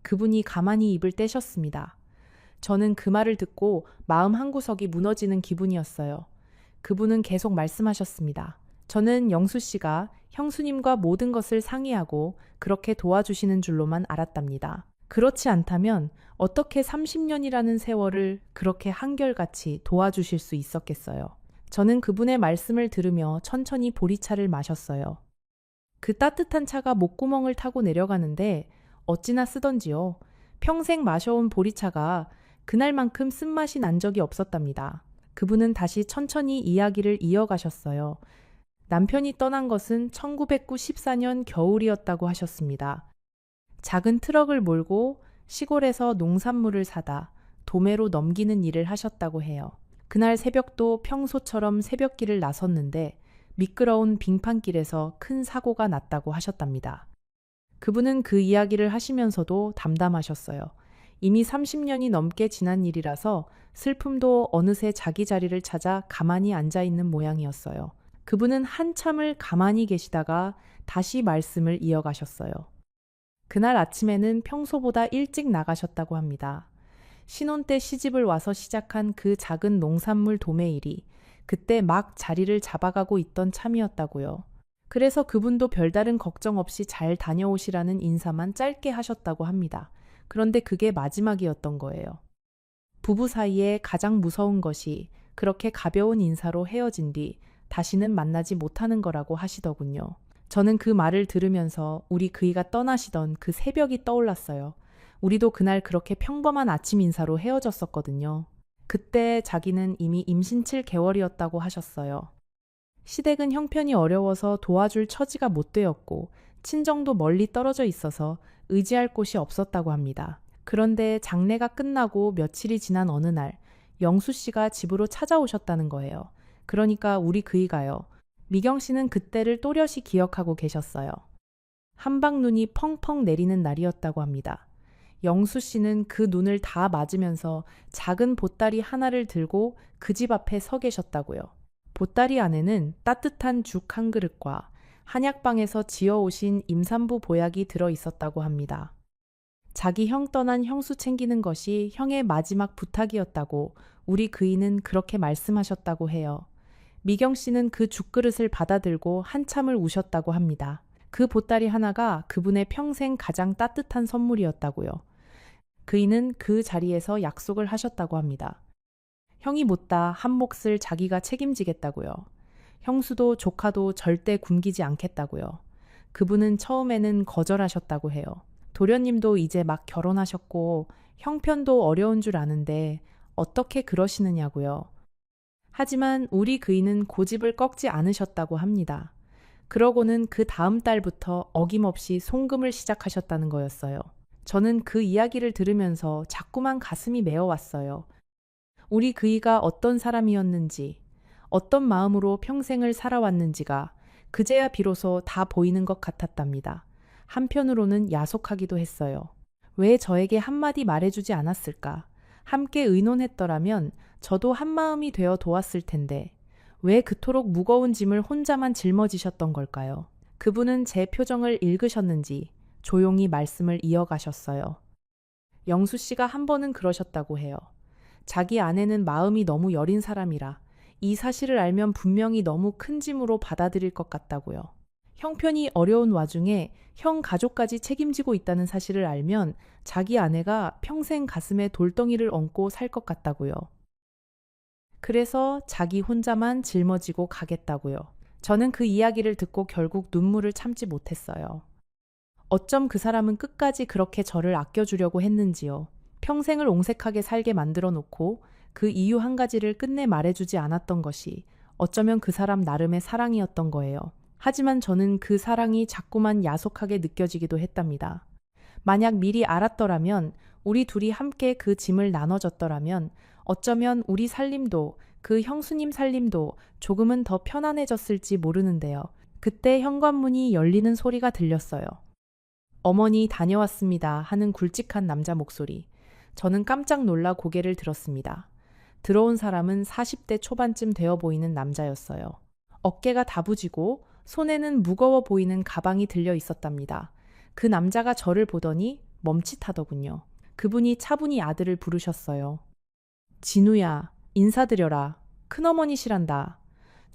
그분이 가만히 입을 떼셨습니다. 저는 그 말을 듣고 마음 한구석이 무너지는 기분이었어요. 그분은 계속 말씀하셨습니다. 저는 영수 씨가 형수님과 모든 것을 상의하고 그렇게 도와주시는 줄로만 알았답니다. 그렇지 않다면 어떻게 30년이라는 세월을 그렇게 한결같이 도와주실 수 있었겠어요. 저는 그분의 말씀을 들으며 천천히 보리차를 마셨어요. 그 따뜻한 차가 목구멍을 타고 내려가는데 어찌나 쓰던지요. 평생 마셔온 보리차가 그날만큼 쓴맛이 난 적이 없었답니다. 그분은 다시 천천히 이야기를 이어가셨어요. 남편이 떠난 것은 1994년 겨울이었다고 하셨습니다. 작은 트럭을 몰고 시골에서 농산물을 사다 도매로 넘기는 일을 하셨다고 해요. 그날 새벽도 평소처럼 새벽길을 나섰는데 미끄러운 빙판길에서 큰 사고가 났다고 하셨답니다. 그분은 그 이야기를 하시면서도 담담하셨어요. 이미 30년이 넘게 지난 일이라서 슬픔도 어느새 자기 자리를 찾아 가만히 앉아 있는 모양이었어요. 그분은 한참을 가만히 계시다가 다시 말씀을 이어가셨어요. 그날 아침에는 평소보다 일찍 나가셨다고 합니다. 신혼 때 시집을 와서 시작한 그 작은 농산물 도매 일이 그때 막 자리를 잡아가고 있던 참이었다고요. 그래서 그분도 별다른 걱정 없이 잘 다녀오시라는 인사만 짧게 하셨다고 합니다. 그런데 그게 마지막이었던 거예요. 부부 사이에 가장 무서운 것이 그렇게 가벼운 인사로 헤어진 뒤 다시는 만나지 못하는 거라고 하시더군요. 저는 그 말을 들으면서 우리 그이가 떠나시던 그 새벽이 떠올랐어요. 우리도 그날 그렇게 평범한 아침 인사로 헤어졌었거든요. 그때 자기는 이미 임신 7개월이었다고 하셨어요. 시댁은 형편이 어려워서 도와줄 처지가 못 되었고 친정도 멀리 떨어져 있어서 의지할 곳이 없었다고 합니다. 그런데 장례가 끝나고 며칠이 지난 어느 날 영수 씨가 집으로 찾아오셨다는 거예요. 그러니까 우리 그이가요. 미경 씨는 그때를 또렷이 기억하고 계셨어요. 한방눈이 펑펑 내리는 날이었다고 합니다. 영수 씨는 그 눈을 다 맞으면서 작은 보따리 하나를 들고 그 집 앞에 서 계셨다고요. 보따리 안에는 따뜻한 죽 한 그릇과 한약방에서 지어오신 임산부 보약이 들어 있었다고 합니다. 자기 형 떠난 형수 챙기는 것이 형의 마지막 부탁이었다고 우리 그이는 그렇게 말씀하셨다고 해요. 미경 씨는 그 죽그릇을 받아들고 한참을 우셨다고 합니다. 그 보따리 하나가 그분의 평생 가장 따뜻한 선물이었다고요. 그이는 그 자리에서 약속을 하셨다고 합니다. 형이 못다 한 몫을 자기가 책임지겠다고요. 형수도 조카도 절대 굶기지 않겠다고요. 그분은 처음에는 거절하셨다고 해요. 도련님도 이제 막 결혼하셨고 형편도 어려운 줄 아는데 어떻게 그러시느냐고요. 하지만 우리 그이는 고집을 꺾지 않으셨다고 합니다. 그러고는 그 다음 달부터 어김없이 송금을 시작하셨다는 거였어요. 저는 그 이야기를 들으면서 자꾸만 가슴이 메어왔어요. 우리 그이가 어떤 사람이었는지, 어떤 마음으로 평생을 살아왔는지가 그제야 비로소 다 보이는 것 같았답니다. 한편으로는 야속하기도 했어요. 왜 저에게 한마디 말해주지 않았을까? 함께 의논했더라면 저도 한마음이 되어 도왔을 텐데 왜 그토록 무거운 짐을 혼자만 짊어지셨던 걸까요? 그분은 제 표정을 읽으셨는지 조용히 말씀을 이어가셨어요. 영수 씨가 한 번은 그러셨다고 해요. 자기 아내는 마음이 너무 여린 사람이라 이 사실을 알면 분명히 너무 큰 짐으로 받아들일 것 같다고요. 형편이 어려운 와중에 형 가족까지 책임지고 있다는 사실을 알면 자기 아내가 평생 가슴에 돌덩이를 얹고 살 것 같다고요. 그래서 자기 혼자만 짊어지고 가겠다고요. 저는 그 이야기를 듣고 결국 눈물을 참지 못했어요. 어쩜 그 사람은 끝까지 그렇게 저를 아껴주려고 했는지요. 평생을 옹색하게 살게 만들어 놓고 그 이유 한 가지를 끝내 말해주지 않았던 것이 어쩌면 그 사람 나름의 사랑이었던 거예요. 하지만 저는 그 사랑이 자꾸만 야속하게 느껴지기도 했답니다. 만약 미리 알았더라면, 우리 둘이 함께 그 짐을 나눠줬더라면 어쩌면 우리 살림도, 그 형수님 살림도 조금은 더 편안해졌을지 모르는데요. 그때 현관문이 열리는 소리가 들렸어요. 어머니 다녀왔습니다 하는 굵직한 남자 목소리. 저는 깜짝 놀라 고개를 들었습니다. 들어온 사람은 40대 초반쯤 되어 보이는 남자였어요. 어깨가 다부지고 손에는 무거워 보이는 가방이 들려 있었답니다. 그 남자가 저를 보더니 멈칫하더군요. 그분이 차분히 아들을 부르셨어요. 진우야, 인사드려라. 큰어머니시란다.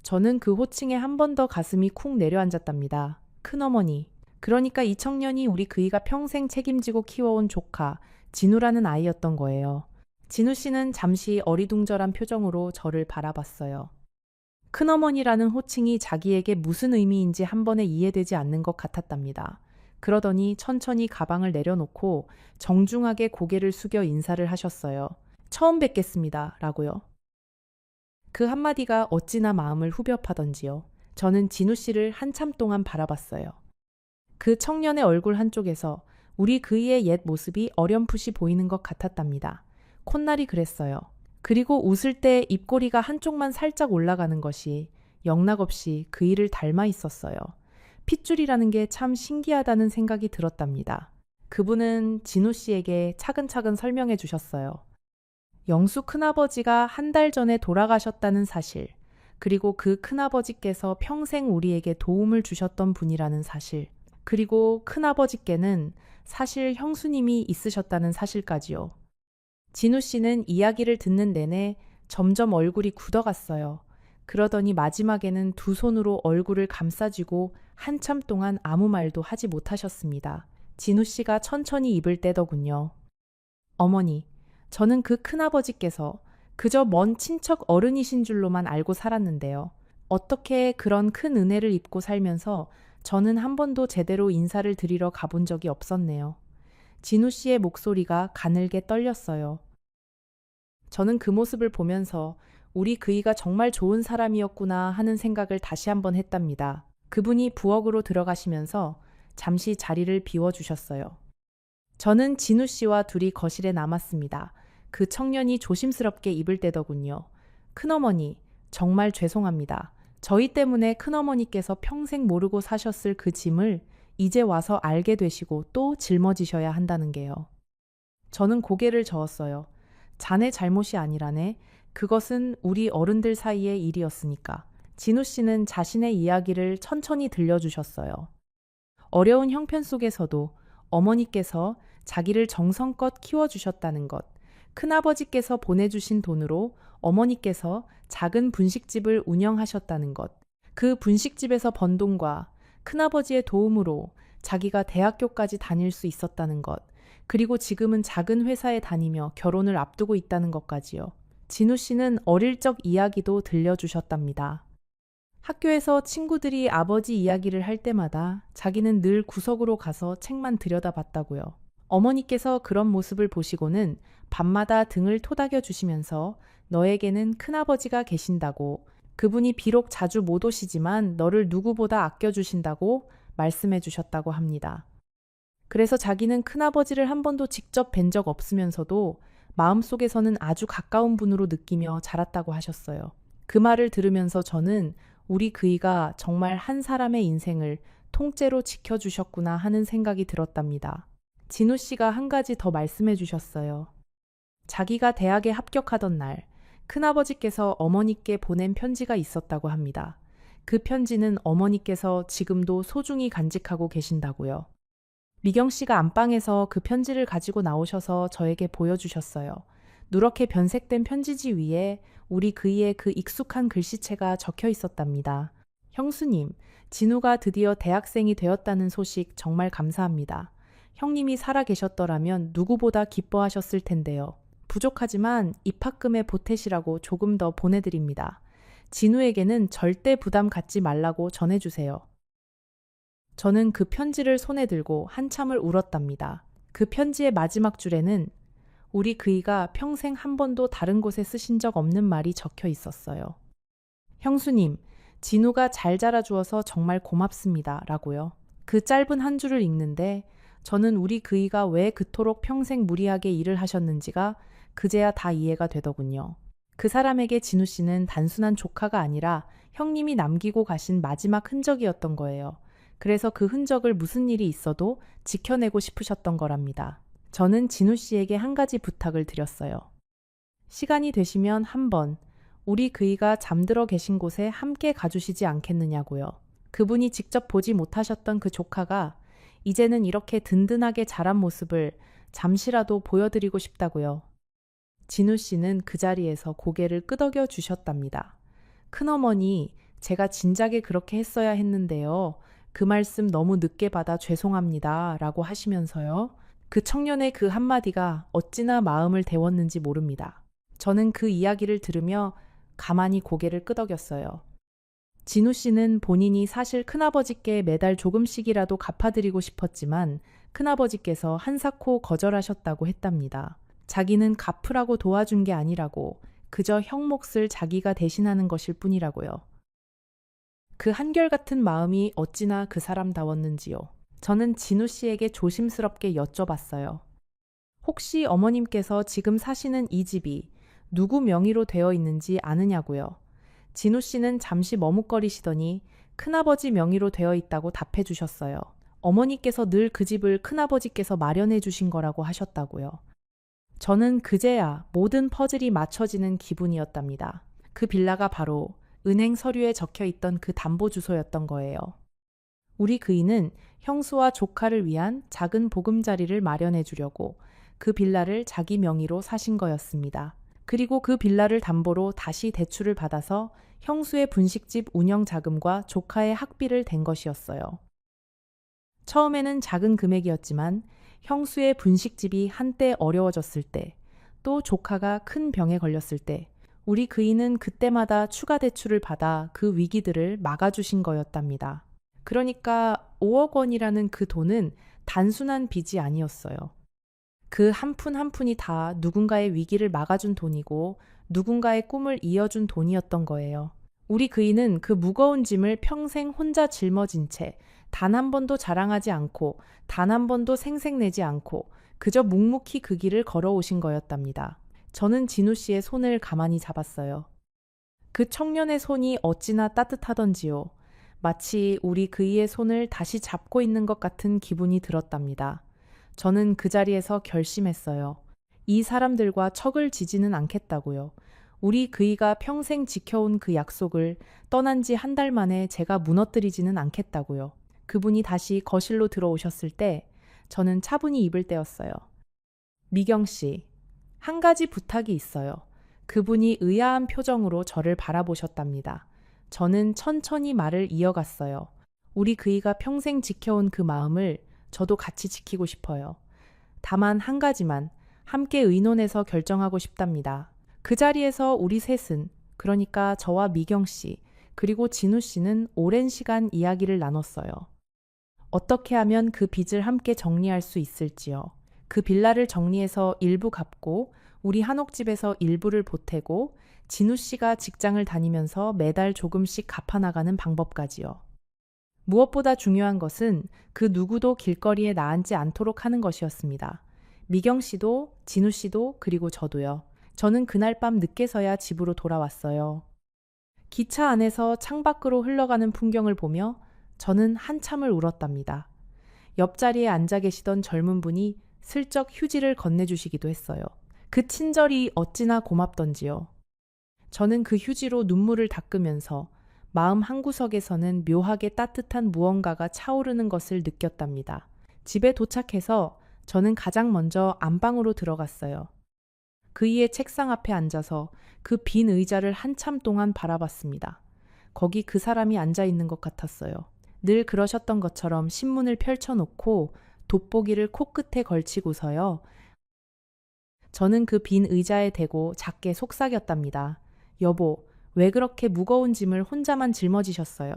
저는 그 호칭에 한 번 더 가슴이 쿵 내려앉았답니다. 큰어머니. 그러니까 이 청년이 우리 그이가 평생 책임지고 키워온 조카, 진우라는 아이였던 거예요. 진우 씨는 잠시 어리둥절한 표정으로 저를 바라봤어요. 큰어머니라는 호칭이 자기에게 무슨 의미인지 한 번에 이해되지 않는 것 같았답니다. 그러더니 천천히 가방을 내려놓고 정중하게 고개를 숙여 인사를 하셨어요. 처음 뵙겠습니다. 라고요. 그 한마디가 어찌나 마음을 후벼 파던지요. 저는 진우 씨를 한참 동안 바라봤어요. 그 청년의 얼굴 한쪽에서 우리 그이의 옛 모습이 어렴풋이 보이는 것 같았답니다. 콧날이 그랬어요. 그리고 웃을 때 입꼬리가 한쪽만 살짝 올라가는 것이 영락없이 그이를 닮아 있었어요. 핏줄이라는 게 참 신기하다는 생각이 들었답니다. 그분은 진우 씨에게 차근차근 설명해 주셨어요. 영수 큰아버지가 한 달 전에 돌아가셨다는 사실, 그리고 그 큰아버지께서 평생 우리에게 도움을 주셨던 분이라는 사실, 그리고 큰아버지께는 사실 형수님이 있으셨다는 사실까지요. 진우 씨는 이야기를 듣는 내내 점점 얼굴이 굳어갔어요. 그러더니 마지막에는 두 손으로 얼굴을 감싸쥐고 한참 동안 아무 말도 하지 못하셨습니다. 진우 씨가 천천히 입을 떼더군요. 어머니, 저는 그 큰아버지께서 그저 먼 친척 어른이신 줄로만 알고 살았는데요. 어떻게 그런 큰 은혜를 입고 살면서 저는 한 번도 제대로 인사를 드리러 가본 적이 없었네요. 진우 씨의 목소리가 가늘게 떨렸어요. 저는 그 모습을 보면서 우리 그이가 정말 좋은 사람이었구나 하는 생각을 다시 한번 했답니다. 그분이 부엌으로 들어가시면서 잠시 자리를 비워주셨어요. 저는 진우 씨와 둘이 거실에 남았습니다. 그 청년이 조심스럽게 입을 떼더군요. 큰어머니, 정말 죄송합니다. 저희 때문에 큰어머니께서 평생 모르고 사셨을 그 짐을 이제 와서 알게 되시고 또 짊어지셔야 한다는 게요. 저는 고개를 저었어요. 자네 잘못이 아니라네. 그것은 우리 어른들 사이의 일이었으니까. 진우 씨는 자신의 이야기를 천천히 들려주셨어요. 어려운 형편 속에서도 어머니께서 자기를 정성껏 키워주셨다는 것, 큰아버지께서 보내주신 돈으로 어머니께서 작은 분식집을 운영하셨다는 것, 그 분식집에서 번 돈과 큰아버지의 도움으로 자기가 대학교까지 다닐 수 있었다는 것, 그리고 지금은 작은 회사에 다니며 결혼을 앞두고 있다는 것까지요. 진우 씨는 어릴 적 이야기도 들려주셨답니다. 학교에서 친구들이 아버지 이야기를 할 때마다 자기는 늘 구석으로 가서 책만 들여다봤다고요. 어머니께서 그런 모습을 보시고는 밤마다 등을 토닥여 주시면서 너에게는 큰아버지가 계신다고, 그분이 비록 자주 못 오시지만 너를 누구보다 아껴주신다고 말씀해 주셨다고 합니다. 그래서 자기는 큰아버지를 한 번도 직접 뵌 적 없으면서도 마음속에서는 아주 가까운 분으로 느끼며 자랐다고 하셨어요. 그 말을 들으면서 저는 우리 그이가 정말 한 사람의 인생을 통째로 지켜주셨구나 하는 생각이 들었답니다. 진우 씨가 한 가지 더 말씀해 주셨어요. 자기가 대학에 합격하던 날, 큰아버지께서 어머니께 보낸 편지가 있었다고 합니다. 그 편지는 어머니께서 지금도 소중히 간직하고 계신다고요. 미경 씨가 안방에서 그 편지를 가지고 나오셔서 저에게 보여주셨어요. 누렇게 변색된 편지지 위에 우리 그이의 그 익숙한 글씨체가 적혀 있었답니다. 형수님, 진우가 드디어 대학생이 되었다는 소식 정말 감사합니다. 형님이 살아 계셨더라면 누구보다 기뻐하셨을 텐데요. 부족하지만 입학금의 보탰이라고 조금 더 보내드립니다. 진우에게는 절대 부담 갖지 말라고 전해주세요. 저는 그 편지를 손에 들고 한참을 울었답니다. 그 편지의 마지막 줄에는 우리 그이가 평생 한 번도 다른 곳에 쓰신 적 없는 말이 적혀 있었어요. 형수님, 진우가 잘 자라주어서 정말 고맙습니다. 라고요. 그 짧은 한 줄을 읽는데 저는 우리 그이가 왜 그토록 평생 무리하게 일을 하셨는지가 그제야 다 이해가 되더군요. 그 사람에게 진우 씨는 단순한 조카가 아니라 형님이 남기고 가신 마지막 흔적이었던 거예요. 그래서 그 흔적을 무슨 일이 있어도 지켜내고 싶으셨던 거랍니다. 저는 진우 씨에게 한 가지 부탁을 드렸어요. 시간이 되시면 한번 우리 그이가 잠들어 계신 곳에 함께 가주시지 않겠느냐고요. 그분이 직접 보지 못하셨던 그 조카가 이제는 이렇게 든든하게 자란 모습을 잠시라도 보여드리고 싶다고요. 진우 씨는 그 자리에서 고개를 끄덕여 주셨답니다. 큰어머니, 제가 진작에 그렇게 했어야 했는데요. 그 말씀 너무 늦게 받아 죄송합니다. 라고 하시면서요. 그 청년의 그 한마디가 어찌나 마음을 데웠는지 모릅니다. 저는 그 이야기를 들으며 가만히 고개를 끄덕였어요. 진우 씨는 본인이 사실 큰아버지께 매달 조금씩이라도 갚아드리고 싶었지만 큰아버지께서 한사코 거절하셨다고 했답니다. 자기는 갚으라고 도와준 게 아니라고 그저 형 몫을 자기가 대신하는 것일 뿐이라고요. 그 한결같은 마음이 어찌나 그 사람다웠는지요. 저는 진우 씨에게 조심스럽게 여쭤봤어요. 혹시 어머님께서 지금 사시는 이 집이 누구 명의로 되어 있는지 아느냐고요. 진우 씨는 잠시 머뭇거리시더니 큰아버지 명의로 되어 있다고 답해 주셨어요. 어머니께서 늘 그 집을 큰아버지께서 마련해 주신 거라고 하셨다고요. 저는 그제야 모든 퍼즐이 맞춰지는 기분이었답니다. 그 빌라가 바로 은행 서류에 적혀 있던 그 담보 주소였던 거예요. 우리 그이는 형수와 조카를 위한 작은 보금자리를 마련해 주려고 그 빌라를 자기 명의로 사신 거였습니다. 그리고 그 빌라를 담보로 다시 대출을 받아서 형수의 분식집 운영 자금과 조카의 학비를 댄 것이었어요. 처음에는 작은 금액이었지만 형수의 분식집이 한때 어려워졌을 때, 또 조카가 큰 병에 걸렸을 때, 우리 그이는 그때마다 추가 대출을 받아 그 위기들을 막아주신 거였답니다. 그러니까 5억 원이라는 그 돈은 단순한 빚이 아니었어요. 그 한 푼 한 푼이 다 누군가의 위기를 막아준 돈이고 누군가의 꿈을 이어준 돈이었던 거예요. 우리 그이는 그 무거운 짐을 평생 혼자 짊어진 채 단 한 번도 자랑하지 않고 단 한 번도 생색내지 않고 그저 묵묵히 그 길을 걸어오신 거였답니다. 저는 진우 씨의 손을 가만히 잡았어요. 그 청년의 손이 어찌나 따뜻하던지요. 마치 우리 그이의 손을 다시 잡고 있는 것 같은 기분이 들었답니다. 저는 그 자리에서 결심했어요. 이 사람들과 척을 지지는 않겠다고요. 우리 그이가 평생 지켜온 그 약속을 떠난 지 한 달 만에 제가 무너뜨리지는 않겠다고요. 그분이 다시 거실로 들어오셨을 때 저는 차분히 입을 떼었어요. 미경 씨, 한 가지 부탁이 있어요. 그분이 의아한 표정으로 저를 바라보셨답니다. 저는 천천히 말을 이어갔어요. 우리 그이가 평생 지켜온 그 마음을 저도 같이 지키고 싶어요. 다만 한 가지만 함께 의논해서 결정하고 싶답니다. 그 자리에서 우리 셋은, 그러니까 저와 미경 씨, 그리고 진우 씨는 오랜 시간 이야기를 나눴어요. 어떻게 하면 그 빚을 함께 정리할 수 있을지요. 그 빌라를 정리해서 일부 갚고 우리 한옥집에서 일부를 보태고 진우 씨가 직장을 다니면서 매달 조금씩 갚아나가는 방법까지요. 무엇보다 중요한 것은 그 누구도 길거리에 나앉지 않도록 하는 것이었습니다. 미경 씨도 진우 씨도 그리고 저도요. 저는 그날 밤 늦게서야 집으로 돌아왔어요. 기차 안에서 창밖으로 흘러가는 풍경을 보며 저는 한참을 울었답니다. 옆자리에 앉아 계시던 젊은 분이 슬쩍 휴지를 건네주시기도 했어요. 그 친절이 어찌나 고맙던지요. 저는 그 휴지로 눈물을 닦으면서 마음 한구석에서는 묘하게 따뜻한 무언가가 차오르는 것을 느꼈답니다. 집에 도착해서 저는 가장 먼저 안방으로 들어갔어요. 그이의 책상 앞에 앉아서 그 빈 의자를 한참 동안 바라봤습니다. 거기 그 사람이 앉아 있는 것 같았어요. 늘 그러셨던 것처럼 신문을 펼쳐놓고 돋보기를 코끝에 걸치고서요. 저는 그 빈 의자에 대고 작게 속삭였답니다. 여보, 왜 그렇게 무거운 짐을 혼자만 짊어지셨어요?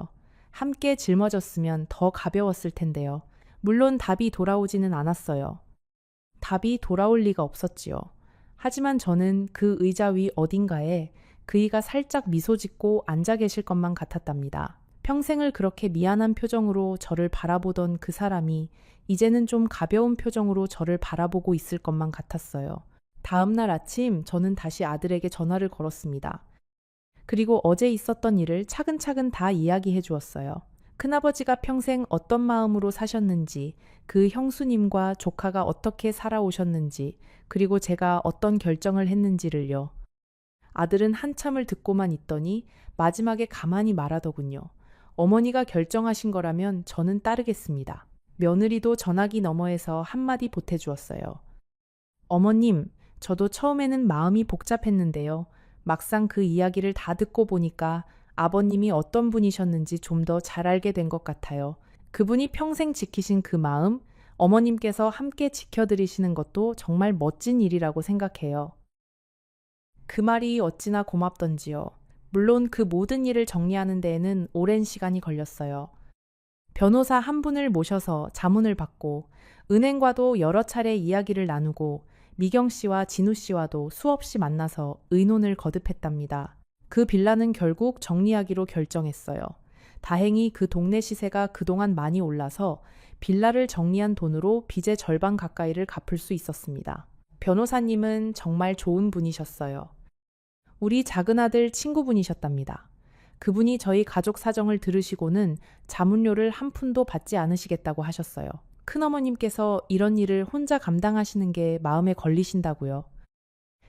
함께 짊어졌으면 더 가벼웠을 텐데요. 물론 답이 돌아오지는 않았어요. 답이 돌아올 리가 없었지요. 하지만 저는 그 의자 위 어딘가에 그이가 살짝 미소 짓고 앉아 계실 것만 같았답니다. 평생을 그렇게 미안한 표정으로 저를 바라보던 그 사람이 이제는 좀 가벼운 표정으로 저를 바라보고 있을 것만 같았어요. 다음 날 아침 저는 다시 아들에게 전화를 걸었습니다. 그리고 어제 있었던 일을 차근차근 다 이야기해 주었어요. 큰아버지가 평생 어떤 마음으로 사셨는지, 그 형수님과 조카가 어떻게 살아오셨는지, 그리고 제가 어떤 결정을 했는지를요. 아들은 한참을 듣고만 있더니 마지막에 가만히 말하더군요. 어머니가 결정하신 거라면 저는 따르겠습니다. 며느리도 전화기 너머에서 한마디 보태주었어요. 어머님, 저도 처음에는 마음이 복잡했는데요. 막상 그 이야기를 다 듣고 보니까 아버님이 어떤 분이셨는지 좀 더 잘 알게 된 것 같아요. 그분이 평생 지키신 그 마음, 어머님께서 함께 지켜드리시는 것도 정말 멋진 일이라고 생각해요. 그 말이 어찌나 고맙던지요. 물론 그 모든 일을 정리하는 데에는 오랜 시간이 걸렸어요. 변호사 한 분을 모셔서 자문을 받고 은행과도 여러 차례 이야기를 나누고 미경 씨와 진우 씨와도 수없이 만나서 의논을 거듭했답니다. 그 빌라는 결국 정리하기로 결정했어요. 다행히 그 동네 시세가 그동안 많이 올라서 빌라를 정리한 돈으로 빚의 절반 가까이를 갚을 수 있었습니다. 변호사님은 정말 좋은 분이셨어요. 우리 작은아들 친구분이셨답니다. 그분이 저희 가족 사정을 들으시고는 자문료를 한 푼도 받지 않으시겠다고 하셨어요. 큰어머님께서 이런 일을 혼자 감당하시는 게 마음에 걸리신다고요.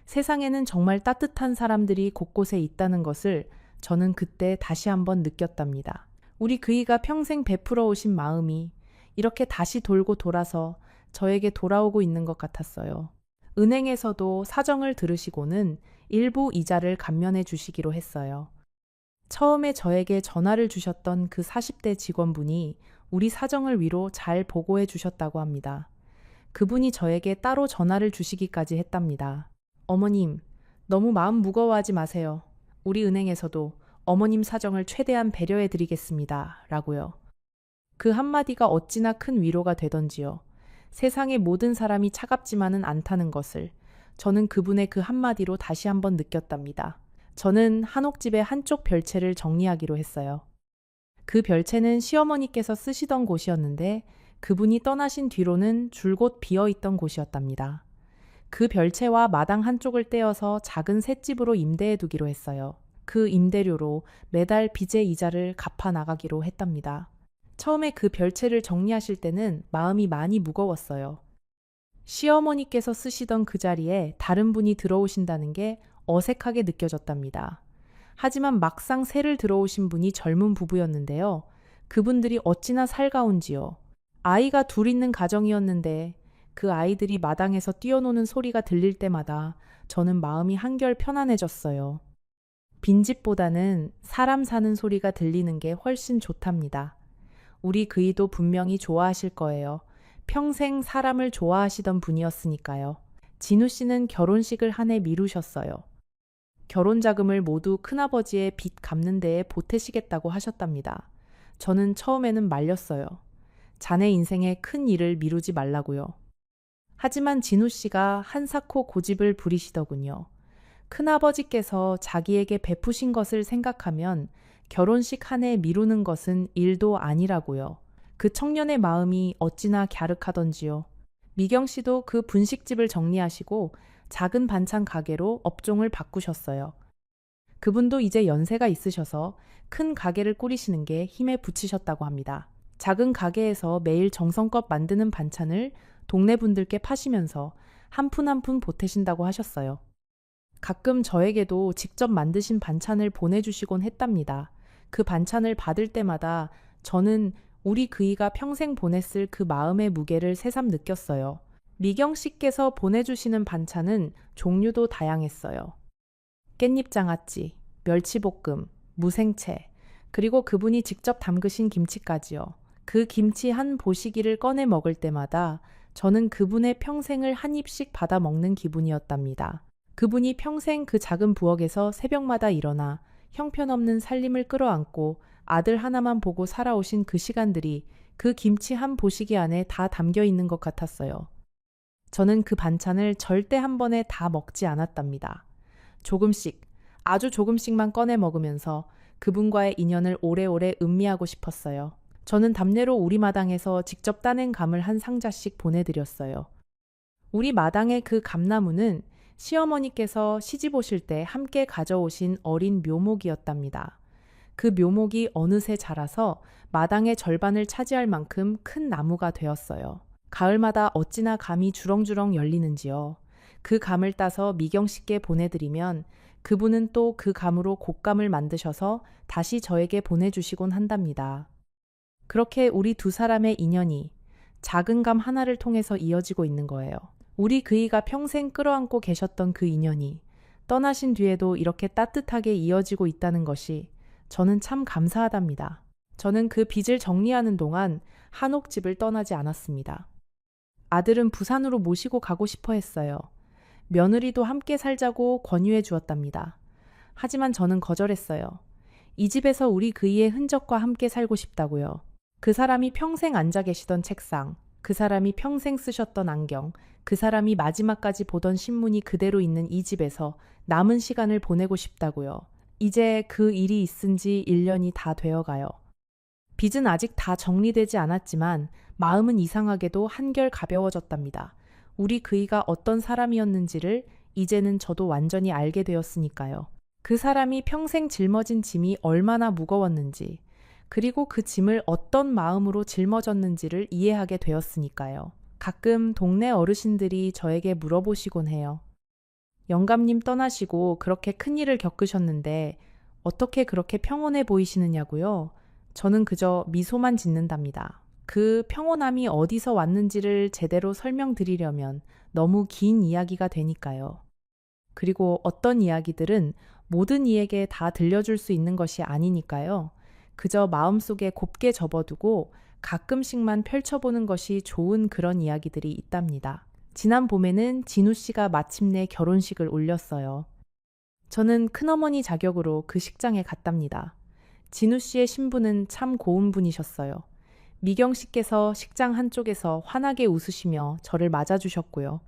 세상에는 정말 따뜻한 사람들이 곳곳에 있다는 것을 저는 그때 다시 한번 느꼈답니다. 우리 그이가 평생 베풀어 오신 마음이 이렇게 다시 돌고 돌아서 저에게 돌아오고 있는 것 같았어요. 은행에서도 사정을 들으시고는 일부 이자를 감면해 주시기로 했어요. 처음에 저에게 전화를 주셨던 그 40대 직원분이 우리 사정을 위로 잘 보고해 주셨다고 합니다. 그분이 저에게 따로 전화를 주시기까지 했답니다. 어머님, 너무 마음 무거워하지 마세요. 우리 은행에서도 어머님 사정을 최대한 배려해 드리겠습니다. 라고요. 그 한마디가 어찌나 큰 위로가 되던지요. 세상의 모든 사람이 차갑지만은 않다는 것을 저는 그분의 그 한마디로 다시 한번 느꼈답니다. 저는 한옥집의 한쪽 별채를 정리하기로 했어요. 그 별채는 시어머니께서 쓰시던 곳이었는데 그분이 떠나신 뒤로는 줄곧 비어있던 곳이었답니다. 그 별채와 마당 한쪽을 떼어서 작은 셋집으로 임대해 두기로 했어요. 그 임대료로 매달 빚의 이자를 갚아 나가기로 했답니다. 처음에 그 별채를 정리하실 때는 마음이 많이 무거웠어요. 시어머니께서 쓰시던 그 자리에 다른 분이 들어오신다는 게 어색하게 느껴졌답니다. 하지만 막상 새를 들어오신 분이 젊은 부부였는데요. 그분들이 어찌나 살가운지요. 아이가 둘 있는 가정이었는데 그 아이들이 마당에서 뛰어노는 소리가 들릴 때마다 저는 마음이 한결 편안해졌어요. 빈집보다는 사람 사는 소리가 들리는 게 훨씬 좋답니다. 우리 그이도 분명히 좋아하실 거예요. 평생 사람을 좋아하시던 분이었으니까요. 진우 씨는 결혼식을 한 해 미루셨어요. 결혼 자금을 모두 큰아버지의 빚 갚는 데에 보태시겠다고 하셨답니다. 저는 처음에는 말렸어요. 자네 인생에 큰 일을 미루지 말라고요. 하지만 진우 씨가 한사코 고집을 부리시더군요. 큰아버지께서 자기에게 베푸신 것을 생각하면 결혼식 한 해 미루는 것은 일도 아니라고요. 그 청년의 마음이 어찌나 갸륵하던지요. 미경 씨도 그 분식집을 정리하시고 작은 반찬 가게로 업종을 바꾸셨어요. 그분도 이제 연세가 있으셔서 큰 가게를 꾸리시는 게 힘에 부치셨다고 합니다. 작은 가게에서 매일 정성껏 만드는 반찬을 동네 분들께 파시면서 한 푼 한 푼 보태신다고 하셨어요. 가끔 저에게도 직접 만드신 반찬을 보내주시곤 했답니다. 그 반찬을 받을 때마다 저는 우리 그이가 평생 보냈을 그 마음의 무게를 새삼 느꼈어요. 미경 씨께서 보내주시는 반찬은 종류도 다양했어요. 깻잎장아찌, 멸치볶음, 무생채, 그리고 그분이 직접 담그신 김치까지요. 그 김치 한 보시기를 꺼내 먹을 때마다 저는 그분의 평생을 한 입씩 받아 먹는 기분이었답니다. 그분이 평생 그 작은 부엌에서 새벽마다 일어나 형편없는 살림을 끌어안고 아들 하나만 보고 살아오신 그 시간들이 그 김치 한 보시기 안에 다 담겨 있는 것 같았어요. 저는 그 반찬을 절대 한 번에 다 먹지 않았답니다. 조금씩, 아주 조금씩만 꺼내 먹으면서 그분과의 인연을 오래오래 음미하고 싶었어요. 저는 답례로 우리 마당에서 직접 따낸 감을 한 상자씩 보내드렸어요. 우리 마당의 그 감나무는 시어머니께서 시집 오실 때 함께 가져오신 어린 묘목이었답니다. 그 묘목이 어느새 자라서 마당의 절반을 차지할 만큼 큰 나무가 되었어요. 가을마다 어찌나 감이 주렁주렁 열리는지요. 그 감을 따서 미경 씨께 보내드리면 그분은 또 그 감으로 곶감을 만드셔서 다시 저에게 보내주시곤 한답니다. 그렇게 우리 두 사람의 인연이 작은 감 하나를 통해서 이어지고 있는 거예요. 우리 그이가 평생 끌어안고 계셨던 그 인연이 떠나신 뒤에도 이렇게 따뜻하게 이어지고 있다는 것이 저는 참 감사하답니다. 저는 그 빚을 정리하는 동안 한옥집을 떠나지 않았습니다. 아들은 부산으로 모시고 가고 싶어 했어요. 며느리도 함께 살자고 권유해 주었답니다. 하지만 저는 거절했어요. 이 집에서 우리 그이의 흔적과 함께 살고 싶다고요. 그 사람이 평생 앉아 계시던 책상, 그 사람이 평생 쓰셨던 안경, 그 사람이 마지막까지 보던 신문이 그대로 있는 이 집에서 남은 시간을 보내고 싶다고요. 이제 그 일이 있은 지 1년이 다 되어가요. 빚은 아직 다 정리되지 않았지만 마음은 이상하게도 한결 가벼워졌답니다. 우리 그이가 어떤 사람이었는지를 이제는 저도 완전히 알게 되었으니까요. 그 사람이 평생 짊어진 짐이 얼마나 무거웠는지, 그리고 그 짐을 어떤 마음으로 짊어졌는지를 이해하게 되었으니까요. 가끔 동네 어르신들이 저에게 물어보시곤 해요. 영감님 떠나시고 그렇게 큰일을 겪으셨는데 어떻게 그렇게 평온해 보이시느냐고요? 저는 그저 미소만 짓는답니다. 그 평온함이 어디서 왔는지를 제대로 설명드리려면 너무 긴 이야기가 되니까요. 그리고 어떤 이야기들은 모든 이에게 다 들려줄 수 있는 것이 아니니까요. 그저 마음속에 곱게 접어두고 가끔씩만 펼쳐보는 것이 좋은 그런 이야기들이 있답니다. 지난 봄에는 진우 씨가 마침내 결혼식을 올렸어요. 저는 큰어머니 자격으로 그 식장에 갔답니다. 진우 씨의 신부는 참 고운 분이셨어요. 미경 씨께서 식장 한쪽에서 환하게 웃으시며 저를 맞아주셨고요.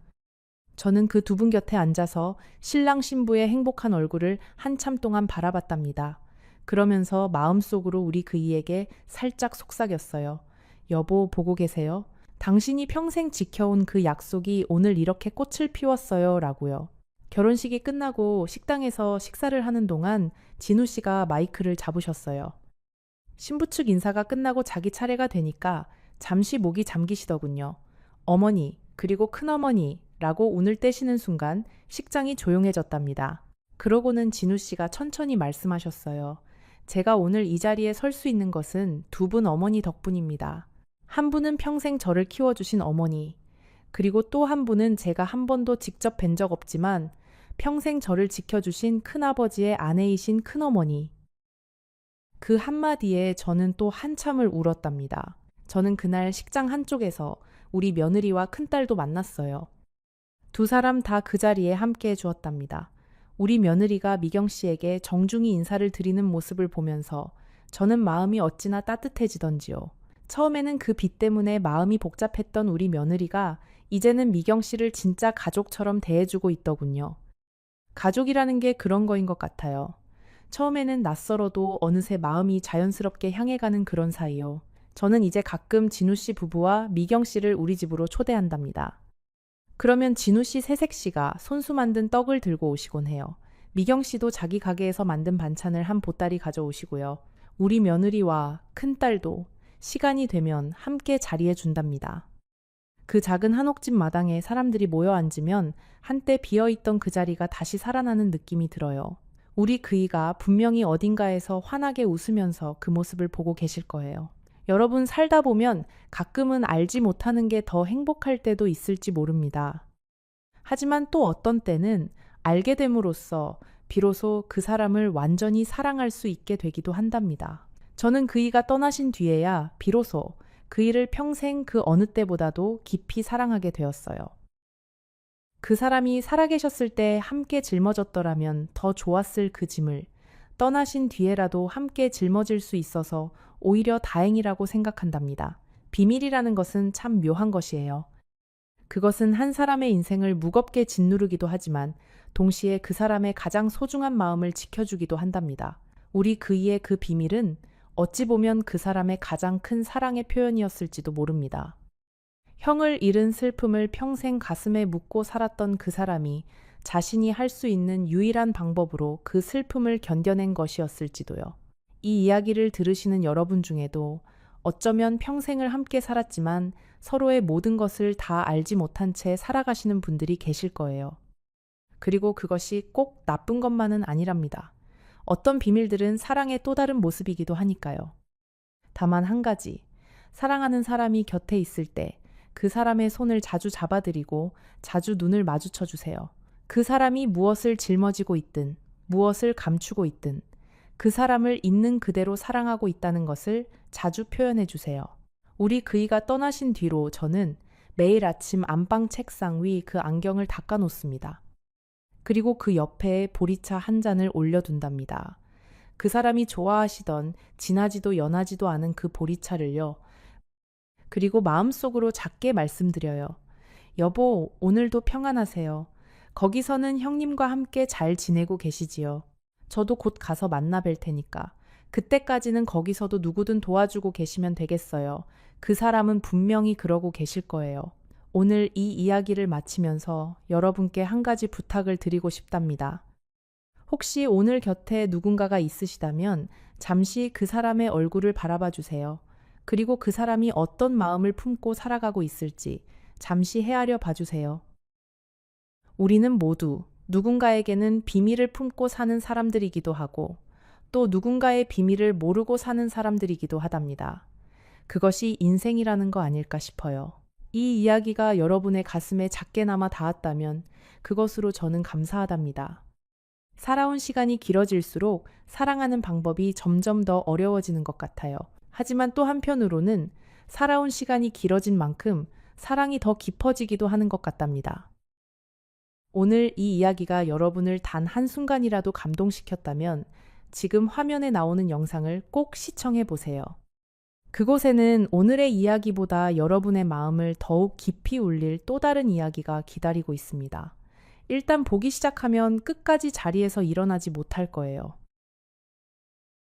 저는 그 두 분 곁에 앉아서 신랑 신부의 행복한 얼굴을 한참 동안 바라봤답니다. 그러면서 마음속으로 우리 그이에게 살짝 속삭였어요. 여보, 보고 계세요? 당신이 평생 지켜온 그 약속이 오늘 이렇게 꽃을 피웠어요. 라고요. 결혼식이 끝나고 식당에서 식사를 하는 동안 진우 씨가 마이크를 잡으셨어요. 신부 측 인사가 끝나고 자기 차례가 되니까 잠시 목이 잠기시더군요. 어머니, 그리고 큰어머니 라고 운을 떼시는 순간 식장이 조용해졌답니다. 그러고는 진우 씨가 천천히 말씀하셨어요. 제가 오늘 이 자리에 설 수 있는 것은 두 분 어머니 덕분입니다. 한 분은 평생 저를 키워주신 어머니, 그리고 또 한 분은 제가 한 번도 직접 뵌 적 없지만 평생 저를 지켜주신 큰아버지의 아내이신 큰어머니. 그 한마디에 저는 또 한참을 울었답니다. 저는 그날 식장 한쪽에서 우리 며느리와 큰딸도 만났어요. 두 사람 다 그 자리에 함께 해주었답니다. 우리 며느리가 미경 씨에게 정중히 인사를 드리는 모습을 보면서 저는 마음이 어찌나 따뜻해지던지요. 처음에는 그 빚 때문에 마음이 복잡했던 우리 며느리가 이제는 미경 씨를 진짜 가족처럼 대해주고 있더군요. 가족이라는 게 그런 거인 것 같아요. 처음에는 낯설어도 어느새 마음이 자연스럽게 향해가는 그런 사이요. 저는 이제 가끔 진우 씨 부부와 미경 씨를 우리 집으로 초대한답니다. 그러면 진우 씨 새색 씨가 손수 만든 떡을 들고 오시곤 해요. 미경 씨도 자기 가게에서 만든 반찬을 한 보따리 가져오시고요. 우리 며느리와 큰딸도 시간이 되면 함께 자리해 준답니다. 그 작은 한옥집 마당에 사람들이 모여 앉으면 한때 비어있던 그 자리가 다시 살아나는 느낌이 들어요. 우리 그이가 분명히 어딘가에서 환하게 웃으면서 그 모습을 보고 계실 거예요. 여러분 살다 보면 가끔은 알지 못하는 게 더 행복할 때도 있을지 모릅니다. 하지만 또 어떤 때는 알게 됨으로써 비로소 그 사람을 완전히 사랑할 수 있게 되기도 한답니다. 저는 그이가 떠나신 뒤에야 비로소 그이를 평생 그 어느 때보다도 깊이 사랑하게 되었어요. 그 사람이 살아계셨을 때 함께 짊어졌더라면 더 좋았을 그 짐을 떠나신 뒤에라도 함께 짊어질 수 있어서 오히려 다행이라고 생각한답니다. 비밀이라는 것은 참 묘한 것이에요. 그것은 한 사람의 인생을 무겁게 짓누르기도 하지만 동시에 그 사람의 가장 소중한 마음을 지켜주기도 한답니다. 우리 그이의 그 비밀은 어찌 보면 그 사람의 가장 큰 사랑의 표현이었을지도 모릅니다. 형을 잃은 슬픔을 평생 가슴에 묻고 살았던 그 사람이 자신이 할 수 있는 유일한 방법으로 그 슬픔을 견뎌낸 것이었을지도요. 이 이야기를 들으시는 여러분 중에도 어쩌면 평생을 함께 살았지만 서로의 모든 것을 다 알지 못한 채 살아가시는 분들이 계실 거예요. 그리고 그것이 꼭 나쁜 것만은 아니랍니다. 어떤 비밀들은 사랑의 또 다른 모습이기도 하니까요. 다만 한 가지, 사랑하는 사람이 곁에 있을 때 그 사람의 손을 자주 잡아드리고 자주 눈을 마주쳐 주세요. 그 사람이 무엇을 짊어지고 있든, 무엇을 감추고 있든, 그 사람을 있는 그대로 사랑하고 있다는 것을 자주 표현해 주세요. 우리 그이가 떠나신 뒤로 저는 매일 아침 안방 책상 위 그 안경을 닦아 놓습니다. 그리고 그 옆에 보리차 한 잔을 올려둔답니다. 그 사람이 좋아하시던 진하지도 연하지도 않은 그 보리차를요. 그리고 마음속으로 작게 말씀드려요. 여보, 오늘도 평안하세요. 거기서는 형님과 함께 잘 지내고 계시지요. 저도 곧 가서 만나 뵐 테니까. 그때까지는 거기서도 누구든 도와주고 계시면 되겠어요. 그 사람은 분명히 그러고 계실 거예요. 오늘 이 이야기를 마치면서 여러분께 한 가지 부탁을 드리고 싶답니다. 혹시 오늘 곁에 누군가가 있으시다면 잠시 그 사람의 얼굴을 바라봐 주세요. 그리고 그 사람이 어떤 마음을 품고 살아가고 있을지 잠시 헤아려 봐주세요. 우리는 모두 누군가에게는 비밀을 품고 사는 사람들이기도 하고 또 누군가의 비밀을 모르고 사는 사람들이기도 하답니다. 그것이 인생이라는 거 아닐까 싶어요. 이 이야기가 여러분의 가슴에 작게나마 닿았다면 그것으로 저는 감사하답니다. 살아온 시간이 길어질수록 사랑하는 방법이 점점 더 어려워지는 것 같아요. 하지만 또 한편으로는 살아온 시간이 길어진 만큼 사랑이 더 깊어지기도 하는 것 같답니다. 오늘 이 이야기가 여러분을 단 한순간이라도 감동시켰다면 지금 화면에 나오는 영상을 꼭 시청해 보세요. 그곳에는 오늘의 이야기보다 여러분의 마음을 더욱 깊이 울릴 또 다른 이야기가 기다리고 있습니다. 일단 보기 시작하면 끝까지 자리에서 일어나지 못할 거예요.